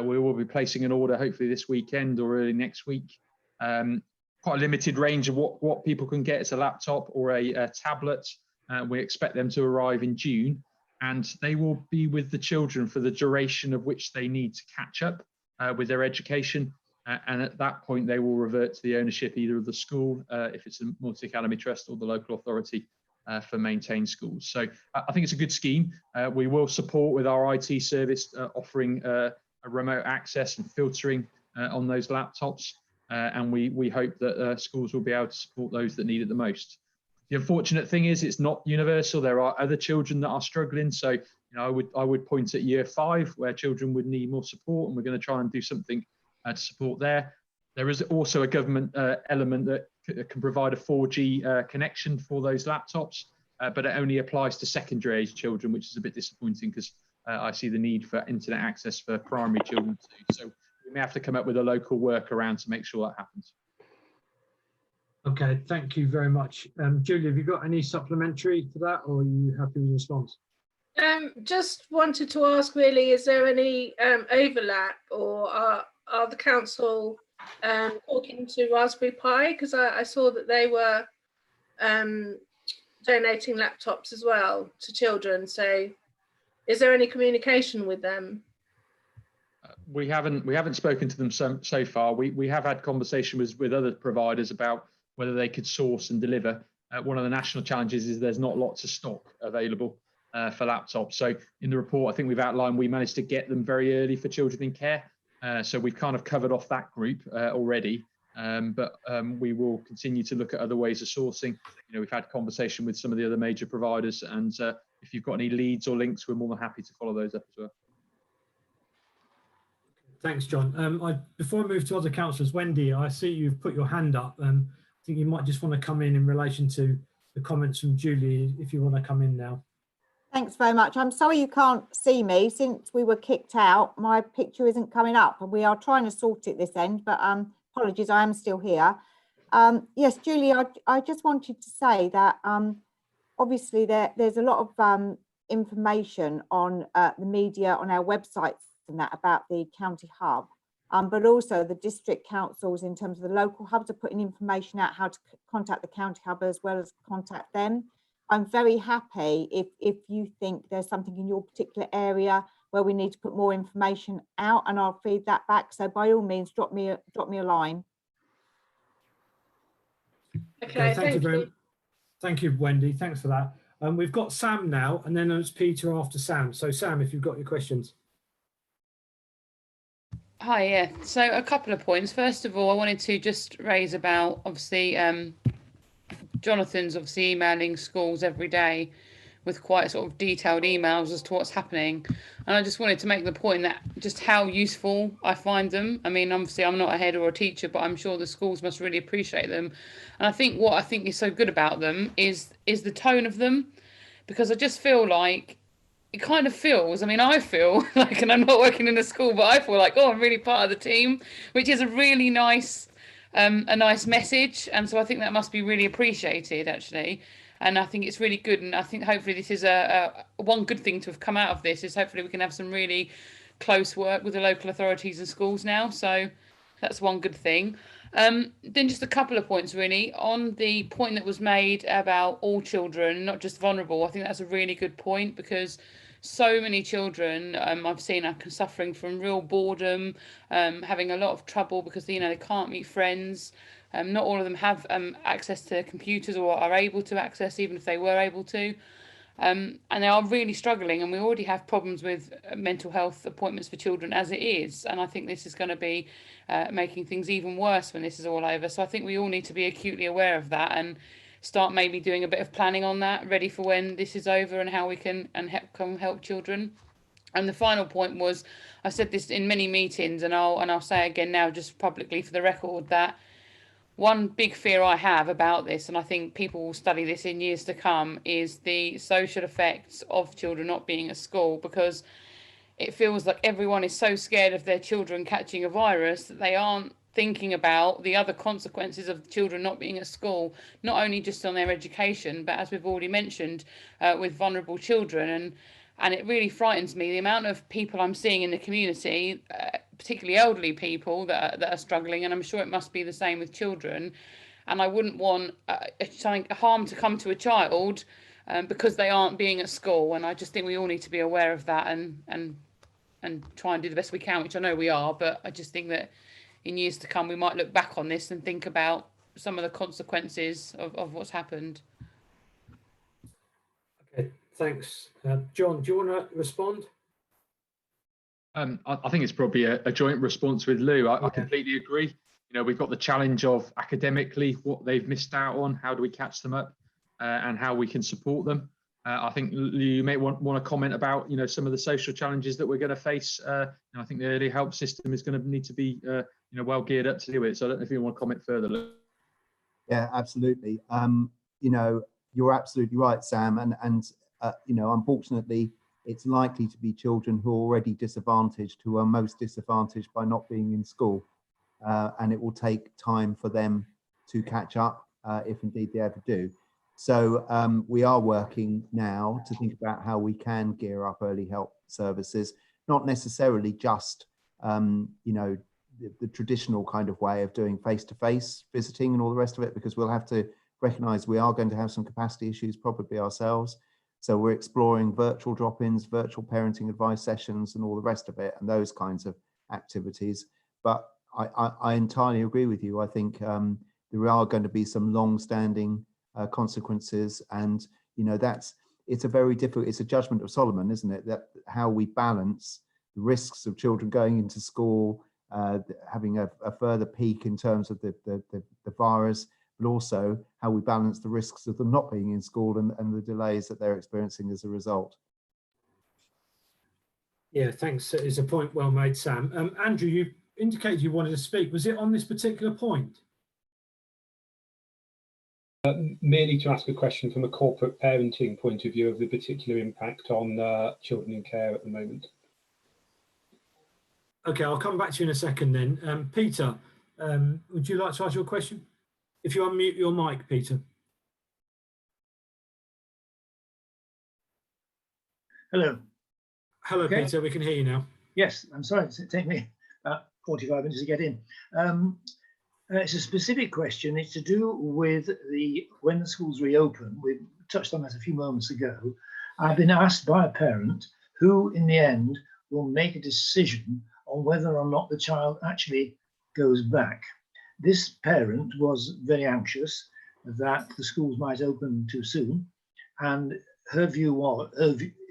We will be placing an order hopefully this weekend or early next week. Quite a limited range of what people can get. It's a laptop or a tablet. We expect them to arrive in June, and they will be with the children for the duration of which they need to catch up with their education. And at that point, they will revert to the ownership either of the school, if it's a multi-academy trust, or the local authority for maintained schools. So I think it's a good scheme. We will support with our IT service offering a remote access and filtering on those laptops. And we hope that schools will be able to support those that need it the most. The unfortunate thing is it's not universal. There are other children that are struggling. So I would point at year 5 where children would need more support, and we're going to try and do something to support there. There is also a government element that can provide a 4G connection for those laptops, but it only applies to secondary age children, which is a bit disappointing because I see the need for internet access for primary children too. So we may have to come up with a local workaround to make sure that happens. Okay, thank you very much. Julie, have you got any supplementary to that, or are you happy with the response? Just wanted to ask really, is there any overlap, or are the council talking to Raspberry Pi? Because I saw that they were donating laptops as well to children. So is there any communication with them? We haven't spoken to them so far. We have had conversations with other providers about whether they could source and deliver. One of the national challenges is there's not lots of stock available for laptops. So in the report, I think we've outlined we managed to get them very early for children in care. So we've kind of covered off that group already, but we will continue to look at other ways of sourcing. We've had conversation with some of the other major providers, and if you've got any leads or links, we're more than happy to follow those up as well. Thanks, John. Before I move to other councillors, Wendy, I see you've put your hand up. I think you might just want to come in relation to the comments from Julie, if you want to come in now. Thanks very much. I'm sorry you can't see me. Since we were kicked out, my picture isn't coming up, and we are trying to sort it this end, but apologies, I am still here. Yes, Julie, I just wanted to say that obviously there's a lot of information on the media, on our websites and that about the county hub, but also the district councils in terms of the local hubs are putting information out how to contact the county hub as well as contact them. I'm very happy if you think there's something in your particular area where we need to put more information out, and I'll feed that back. So by all means, drop me a line. Okay, thank you very much. Thank you, Wendy. Thanks for that. We've got Sam now, and then it's Peter after Sam. So Sam, if you've got your questions. Hi, yeah. So a couple of points. First of all, I wanted to just raise about, obviously, Jonathan's obviously emailing schools every day with quite sort of detailed emails as to what's happening. And I just wanted to make the point that just how useful I find them. I mean, obviously I'm not a head or a teacher, but I'm sure the schools must really appreciate them. And I think what I think is so good about them is the tone of them, because I just feel like it kind of feels, I mean, I feel like, and I'm not working in a school, but I feel like, oh, I'm really part of the team, which is a really nice, a nice message. And so I think that must be really appreciated, actually. And I think it's really good. And I think hopefully this is one good thing to have come out of this is hopefully we can have some really close work with the local authorities and schools now. So that's one good thing. Then just a couple of points really on the point that was made about all children, not just vulnerable. I think that's a really good point because so many children I've seen are suffering from real boredom, having a lot of trouble because they can't meet friends. Not all of them have access to computers or are able to access, even if they were able to. And they are really struggling, and we already have problems with mental health appointments for children as it is. And I think this is going to be making things even worse when this is all over. So I think we all need to be acutely aware of that and start maybe doing a bit of planning on that, ready for when this is over and how we can help children. And the final point was, I said this in many meetings, and I'll say again now, just publicly for the record, that one big fear I have about this, and I think people will study this in years to come, is the social effects of children not being at school, because it feels like everyone is so scared of their children catching a virus that they aren't thinking about the other consequences of children not being at school, not only just on their education, but as we've already mentioned, with vulnerable children. And it really frightens me, the amount of people I'm seeing in the community, particularly elderly people that are struggling, and I'm sure it must be the same with children. And I wouldn't want harm to come to a child because they aren't being at school. And I just think we all need to be aware of that and try and do the best we can, which I know we are. But I just think that in years to come, we might look back on this and think about some of the consequences of what's happened. Okay, thanks. John, do you want to respond? I think it's probably a joint response with Lou. I completely agree. We've got the challenge of academically what they've missed out on, how do we catch them up, and how we can support them. I think Lou, you may want to comment about some of the social challenges that we're going to face. I think the early help system is going to need to be well geared up to do it. So I don't know if you want to comment further, Lou. Yeah, absolutely. You're absolutely right, Sam, and unfortunately, it's likely to be children who are already disadvantaged, who are most disadvantaged by not being in school. And it will take time for them to catch up, if indeed they ever do. So we are working now to think about how we can gear up early help services, not necessarily just, the traditional kind of way of doing face-to-face visiting and all the rest of it, because we'll have to recognize we are going to have some capacity issues probably ourselves. So we're exploring virtual drop-ins, virtual parenting advice sessions and all the rest of it, and those kinds of activities. But I entirely agree with you. I think there are going to be some long-standing consequences, and it's a very difficult, it's a judgment of Solomon, isn't it? That how we balance the risks of children going into school, having a further peak in terms of the virus, but also how we balance the risks of them not being in school and the delays that they're experiencing as a result. Yeah, thanks. It's a point well made, Sam. Andrew, you indicated you wanted to speak. Was it on this particular point? Merely to ask a question from a corporate parenting point of view of the particular impact on children in care at the moment. Okay, I'll come back to you in a second then. Peter, would you like to ask your question? If you unmute your mic, Peter. Hello. Hello, okay. Peter, we can hear you now. Yes, I'm sorry, it's taken me about 45 minutes to get in. It's a specific question. It's to do with when the schools reopen. We touched on that a few moments ago. I've been asked by a parent who, in the end, will make a decision on whether or not the child actually goes back. This parent was very anxious that the schools might open too soon, and her view was,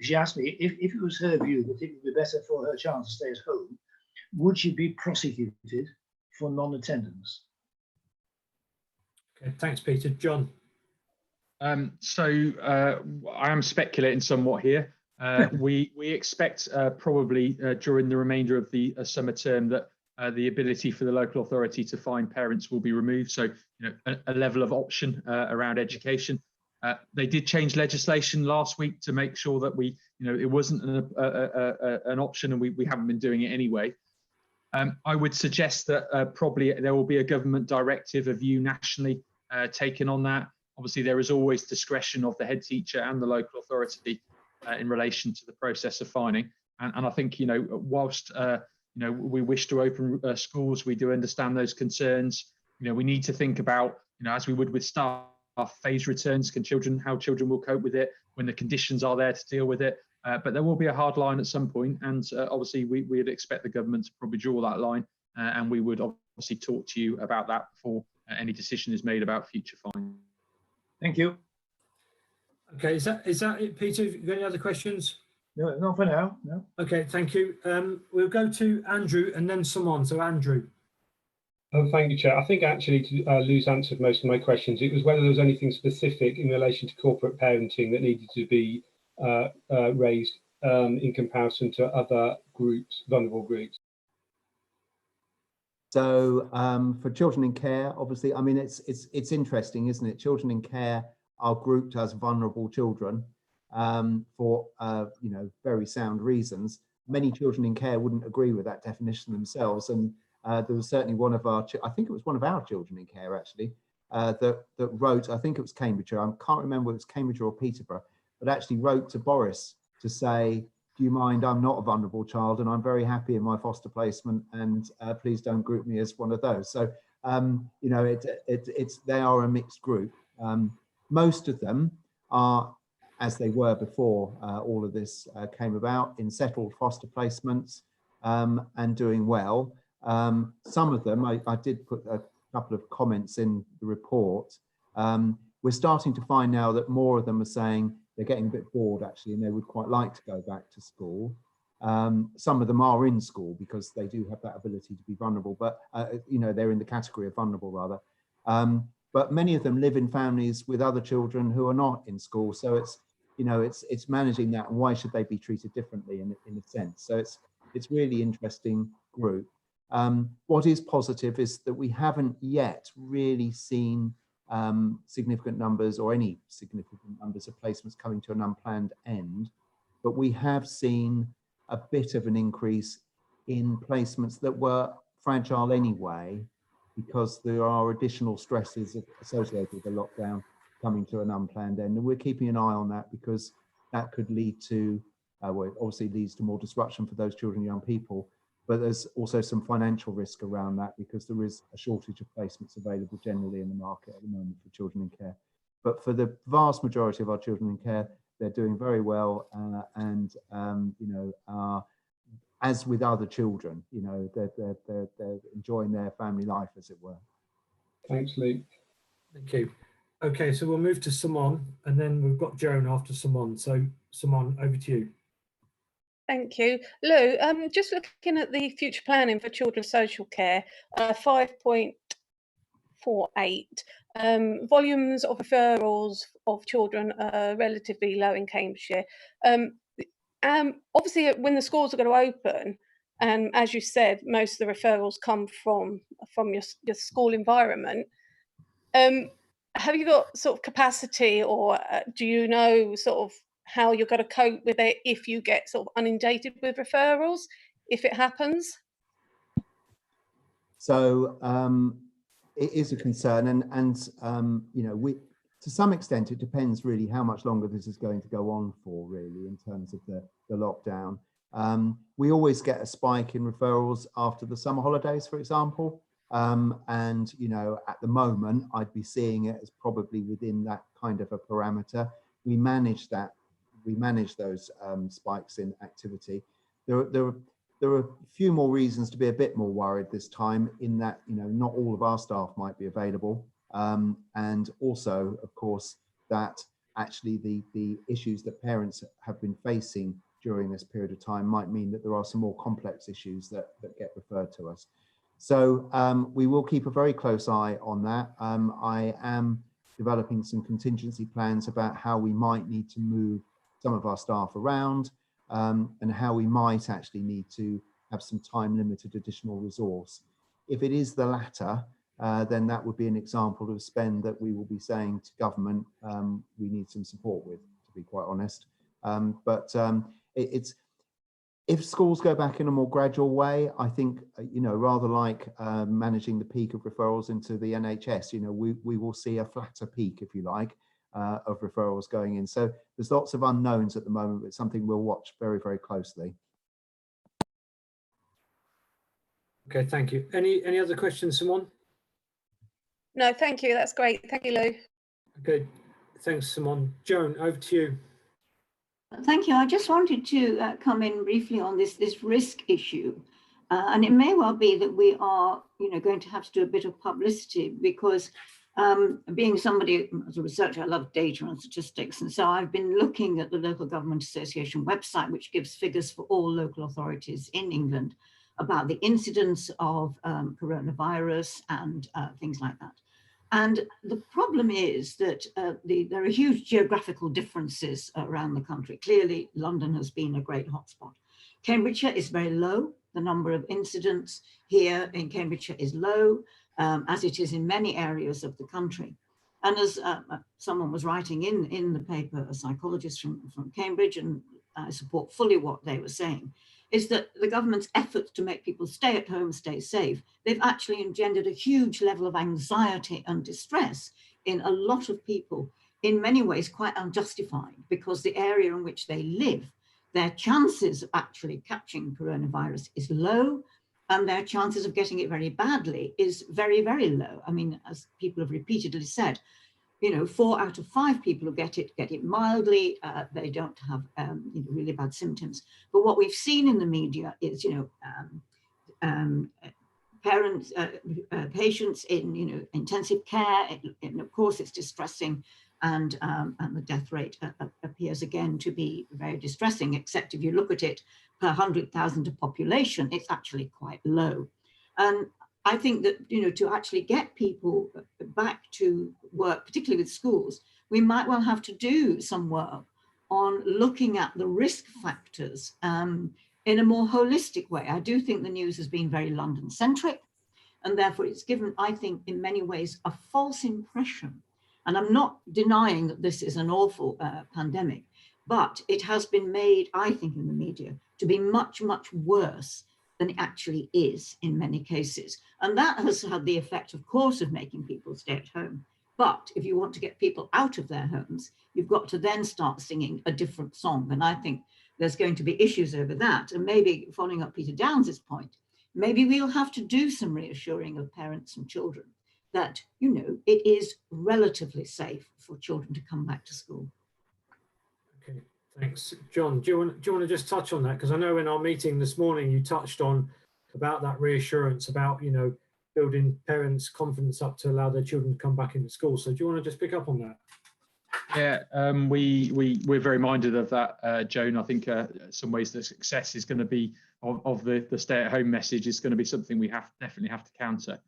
she asked me if it was her view that it would be better for her child to stay at home, would she be prosecuted for non-attendance? Okay, thanks, Peter. John? I am speculating somewhat here. We expect probably during the remainder of the summer term that the ability for the local authority to fine parents will be removed. So, a level of option around education. They did change legislation last week to make sure that it wasn't an option, and we haven't been doing it anyway. I would suggest that probably there will be a government directive, a view nationally taken on that. Obviously, there is always discretion of the head teacher and the local authority in relation to the process of fining. And I think, whilst we wish to open schools, we do understand those concerns. We need to think about, as we would with staff, phased returns, how children will cope with it when the conditions are there to deal with it. But there will be a hard line at some point, and obviously we'd expect the government to probably draw that line, and we would obviously talk to you about that before any decision is made about future fines. Thank you. Okay, is that it, Peter? Have you got any other questions? No, not for now. No. Okay, thank you. We'll go to Andrew and then Simon. So Andrew. Oh, thank you, Chair. I think actually Lou's answered most of my questions. It was whether there was anything specific in relation to corporate parenting that needed to be raised in comparison to other groups, vulnerable groups. So for children in care, obviously, I mean, it's interesting, isn't it? Children in care are grouped as vulnerable children for very sound reasons. Many children in care wouldn't agree with that definition themselves, and there was certainly one of our, I think it was one of our children in care actually, that wrote, I think it was Cambridgeshire, I can't remember if it was Cambridgeshire or Peterborough, but actually wrote to Boris to say, do you mind, I'm not a vulnerable child and I'm very happy in my foster placement, and please don't group me as one of those. So, they are a mixed group. Most of them are, as they were before all of this came about, in settled foster placements and doing well. Some of them, I did put a couple of comments in the report. We're starting to find now that more of them are saying they're getting a bit bored actually, and they would quite like to go back to school. Some of them are in school because they do have that ability to be vulnerable, but they're in the category of vulnerable rather. But many of them live in families with other children who are not in school. So it's managing that, and why should they be treated differently in a sense? So it's really interesting group. What is positive is that we haven't yet really seen significant numbers or any significant numbers of placements coming to an unplanned end, but we have seen a bit of an increase in placements that were fragile anyway, because there are additional stresses associated with the lockdown coming to an unplanned end, and we're keeping an eye on that because that could lead to, well, it obviously leads to more disruption for those children and young people, but there's also some financial risk around that because there is a shortage of placements available generally in the market at the moment for children in care. But for the vast majority of our children in care, they're doing very well, and as with other children, they're enjoying their family life, as it were. Thanks, Luke. Thank you. Okay, so we'll move to Simon, and then we've got Joan after Simon. So Simon, over to you. Thank you. Lou, just looking at the future planning for children's social care, 5.48, volumes of referrals of children are relatively low in Cambridgeshire. Obviously, when the schools are going to open, and as you said, most of the referrals come from your school environment. Have you got sort of capacity, or do you know sort of how you're going to cope with it if you get sort of inundated with referrals, if it happens? So it is a concern, and we, to some extent, it depends really how much longer this is going to go on for, really, in terms of the lockdown. We always get a spike in referrals after the summer holidays, for example. And at the moment, I'd be seeing it as probably within that kind of a parameter. We manage that. We manage those spikes in activity. There are a few more reasons to be a bit more worried this time, in that not all of our staff might be available, and also, of course, that actually the issues that parents have been facing during this period of time might mean that there are some more complex issues that get referred to us. So we will keep a very close eye on that. I am developing some contingency plans about how we might need to move some of our staff around, and how we might actually need to have some time limited additional resource. If it is the latter, then that would be an example of spend that we will be saying to government we need some support with, to be quite honest. It's if schools go back in a more gradual way, I think, rather like managing the peak of referrals into the NHS, we will see a flatter peak, if you like, of referrals going in. So there's lots of unknowns at the moment, but something we'll watch very, very closely. Okay, thank you. Any other questions, Simon? No, thank you. That's great. Thank you, Lou. Okay, thanks, Simon. Joan, over to you. Thank you. I just wanted to come in briefly on this risk issue. And it may well be that we are, going to have to do a bit of publicity because being somebody, as a researcher, I love data and statistics. And so I've been looking at the Local Government Association website, which gives figures for all local authorities in England about the incidence of coronavirus and things like that. And the problem is that there are huge geographical differences around the country. Clearly, London has been a great hotspot. Cambridgeshire is very low. The number of incidents here in Cambridgeshire is low, as it is in many areas of the country. And as someone was writing in the paper, a psychologist from Cambridge, and I support fully what they were saying, is that the government's efforts to make people stay at home, stay safe, they've actually engendered a huge level of anxiety and distress in a lot of people, in many ways quite unjustified, because the area in which they live, their chances of actually catching coronavirus is low, and their chances of getting it very badly is very, very low. I mean, as people have repeatedly said, 4 out of 5 people who get it mildly. They don't have really bad symptoms. But what we've seen in the media is, parents, patients in intensive care. And of course, it's distressing, and the death rate appears again to be very distressing. Except if you look at it per 100,000 of population, it's actually quite low. And I think that, to actually get people back to work, particularly with schools, we might well have to do some work on looking at the risk factors in a more holistic way. I do think the news has been very London-centric, and therefore it's given, I think, in many ways, a false impression. And I'm not denying that this is an awful pandemic, but it has been made, I think, in the media to be much, much worse than it actually is in many cases. And that has had the effect, of course, of making people stay at home. But if you want to get people out of their homes, you've got to then start singing a different song. And I think there's going to be issues over that. And maybe following up Peter Downes's point, maybe we'll have to do some reassuring of parents and children that, it is relatively safe for children to come back to school. Okay, thanks. John, do you want to just touch on that? Because I know in our meeting this morning, you touched on about that reassurance, about, building parents' confidence up to allow their children to come back into school. So do you want to just pick up on that? Yeah, we're very minded of that, Joan. I think some ways the success is going to be of the stay-at-home message is going to be something we definitely have to counter.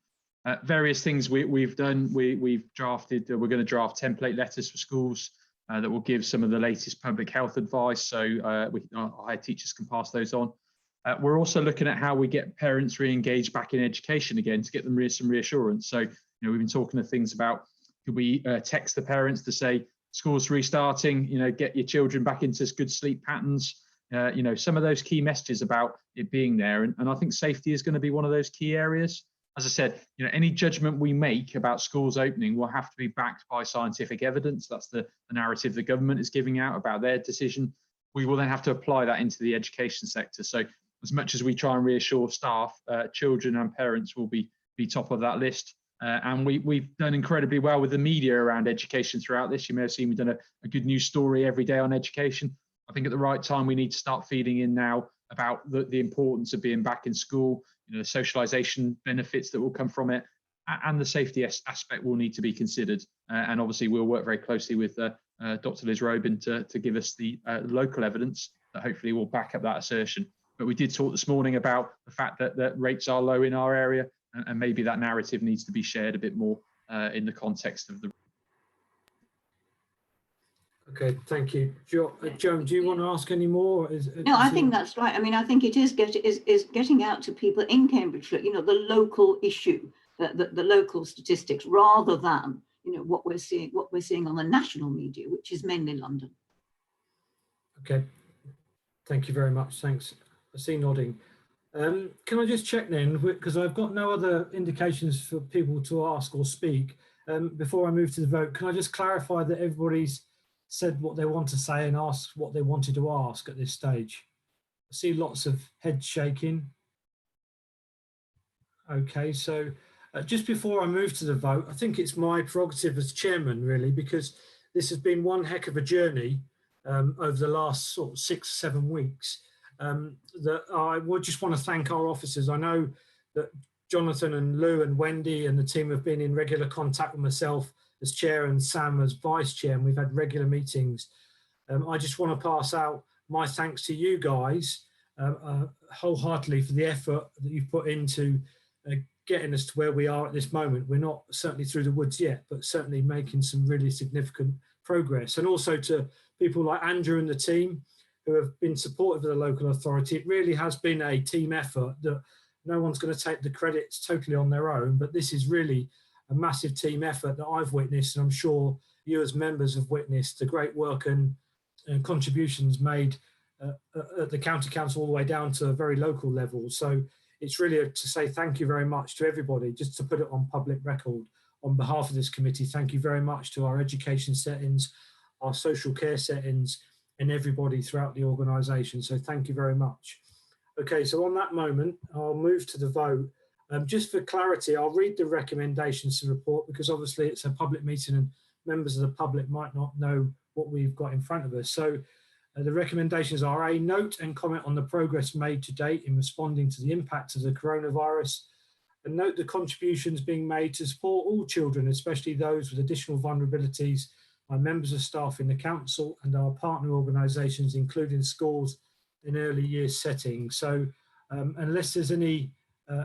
Various things we've done. We've drafted. We're going to draft template letters for schools that will give some of the latest public health advice, so our teachers can pass those on. We're also looking at how we get parents re-engaged back in education again to get them some reassurance. So, we've been talking of things about, could we text the parents to say, school's restarting, get your children back into good sleep patterns, some of those key messages about it being there. And I think safety is going to be one of those key areas. As I said, any judgment we make about schools opening will have to be backed by scientific evidence. That's the narrative the government is giving out about their decision. We will then have to apply that into the education sector. So as much as we try and reassure staff, children and parents will be top of that list. And we've done incredibly well with the media around education throughout this. You may have seen we've done a good news story every day on education. I think at the right time, we need to start feeding in now about the importance of being back in school, the socialization benefits that will come from it, and the safety aspect will need to be considered. And obviously, we'll work very closely with Dr. Liz Robin to give us the local evidence that hopefully will back up that assertion. But we did talk this morning about the fact that rates are low in our area, and maybe that narrative needs to be shared a bit more in the context of the. Okay, thank you. Joan, do you want to ask any more? No, I think that's right. I mean, I think it is getting out to people in Cambridgeshire, the local issue. the local statistics, rather than what we're seeing on the national media, which is mainly London. Okay, thank you very much. Thanks. I see nodding. Can I just check then, because I've got no other indications for people to ask or speak. Before I move to the vote, can I just clarify that everybody's said what they want to say and asked what they wanted to ask at this stage? I see lots of heads shaking. Okay, so just before I move to the vote, I think it's my prerogative as chairman, really, because this has been one heck of a journey over the last sort of 6 or 7 weeks. That I would just want to thank our officers. I know that Jonathan and Lou and Wendy and the team have been in regular contact with myself as chair and Sam as vice chair, and we've had regular meetings. I just want to pass out my thanks to you guys wholeheartedly for the effort that you've put into getting us to where we are at this moment. We're not certainly through the woods yet, but certainly making some really significant progress. And also to people like Andrew and the team who have been supportive of the local authority. It really has been a team effort that no one's going to take the credits totally on their own, but this is really a massive team effort that I've witnessed, and I'm sure you as members have witnessed the great work and contributions made at the county council all the way down to a very local level. So it's really to say thank you very much to everybody, just to put it on public record on behalf of this committee. Thank you very much to our education settings, our social care settings, and everybody throughout the organisation. So thank you very much. Okay, so on that moment, I'll move to the vote. Just for clarity, I'll read the recommendations to the report, because obviously it's a public meeting and members of the public might not know what we've got in front of us. So the recommendations are: A, note and comment on the progress made to date in responding to the impact of the coronavirus, and note the contributions being made to support all children, especially those with additional vulnerabilities, by members of staff in the council and our partner organisations, including schools in early years settings. So unless there's any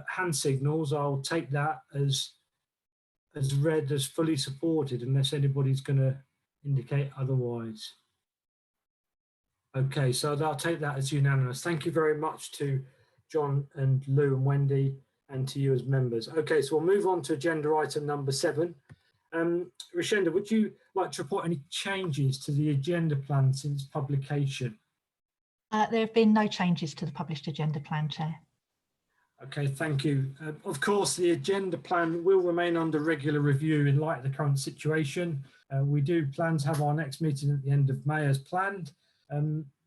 hand signals, I'll take that as read as fully supported, unless anybody's going to indicate otherwise. Okay, so I'll take that as unanimous. Thank you very much to John and Lou and Wendy, and to you as members. Okay, so we'll move on to agenda item number 7. Rashenda, would you like to report any changes to the agenda plan since publication? There have been no changes to the published agenda plan, Chair. Okay, thank you. Of course, the agenda plan will remain under regular review in light of the current situation. We do plan to have our next meeting at the end of May as planned.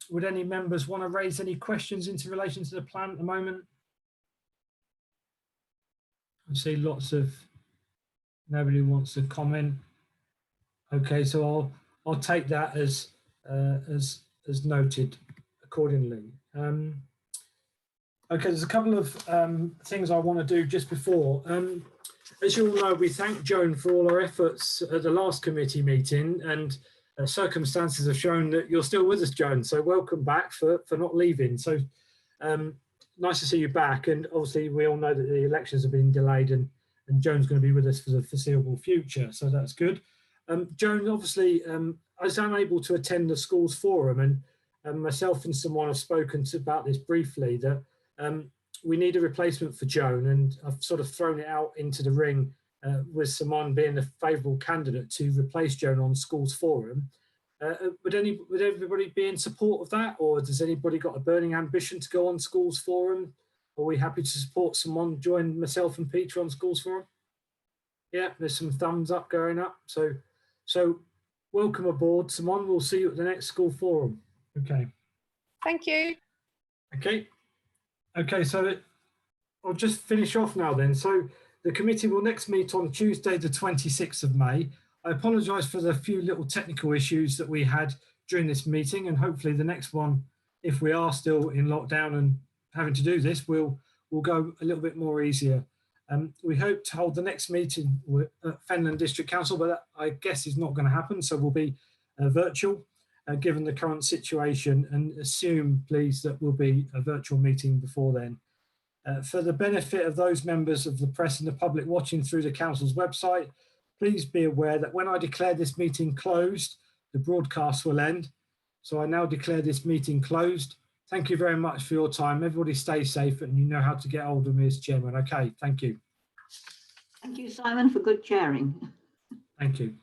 Would any members want to raise any questions into relation to the plan at the moment? I see lots of, nobody wants to comment. Okay, so I'll take that as noted accordingly. Okay, there's a couple of things I want to do just before. As you all know, we thank Joan for all her efforts at the last committee meeting, and circumstances have shown that you're still with us, Joan. So welcome back for not leaving. So nice to see you back. And obviously, we all know that the elections have been delayed, and Joan's going to be with us for the foreseeable future. So that's good. Joan, obviously, I was unable to attend the schools forum, and myself and someone have spoken about this briefly, that we need a replacement for Joan, and I've sort of thrown it out into the ring with someone being a favourable candidate to replace Joan on schools forum. Would everybody be in support of that, or has anybody got a burning ambition to go on schools forum? Are we happy to support someone join myself and Peter on schools forum? Yeah, there's some thumbs up going up. So welcome aboard, someone. We'll see you at the next school forum. Okay. Thank you. Okay, so I'll just finish off now then. So the committee will next meet on Tuesday, the 26th of May. I apologise for the few little technical issues that we had during this meeting, and hopefully the next one, if we are still in lockdown and having to do this, will go a little bit more easier. We hope to hold the next meeting at Fenland District Council, but that, I guess, is not going to happen. So we'll be virtual, given the current situation, and assume, please, that will be a virtual meeting before then. For the benefit of those members of the press and the public watching through the council's website, please be aware that when I declare this meeting closed, the broadcast will end. So I now declare this meeting closed. Thank you very much for your time. Everybody stay safe, and you know how to get hold of me as chairman. Okay, thank you. Thank you, Simon, for good chairing. Thank you.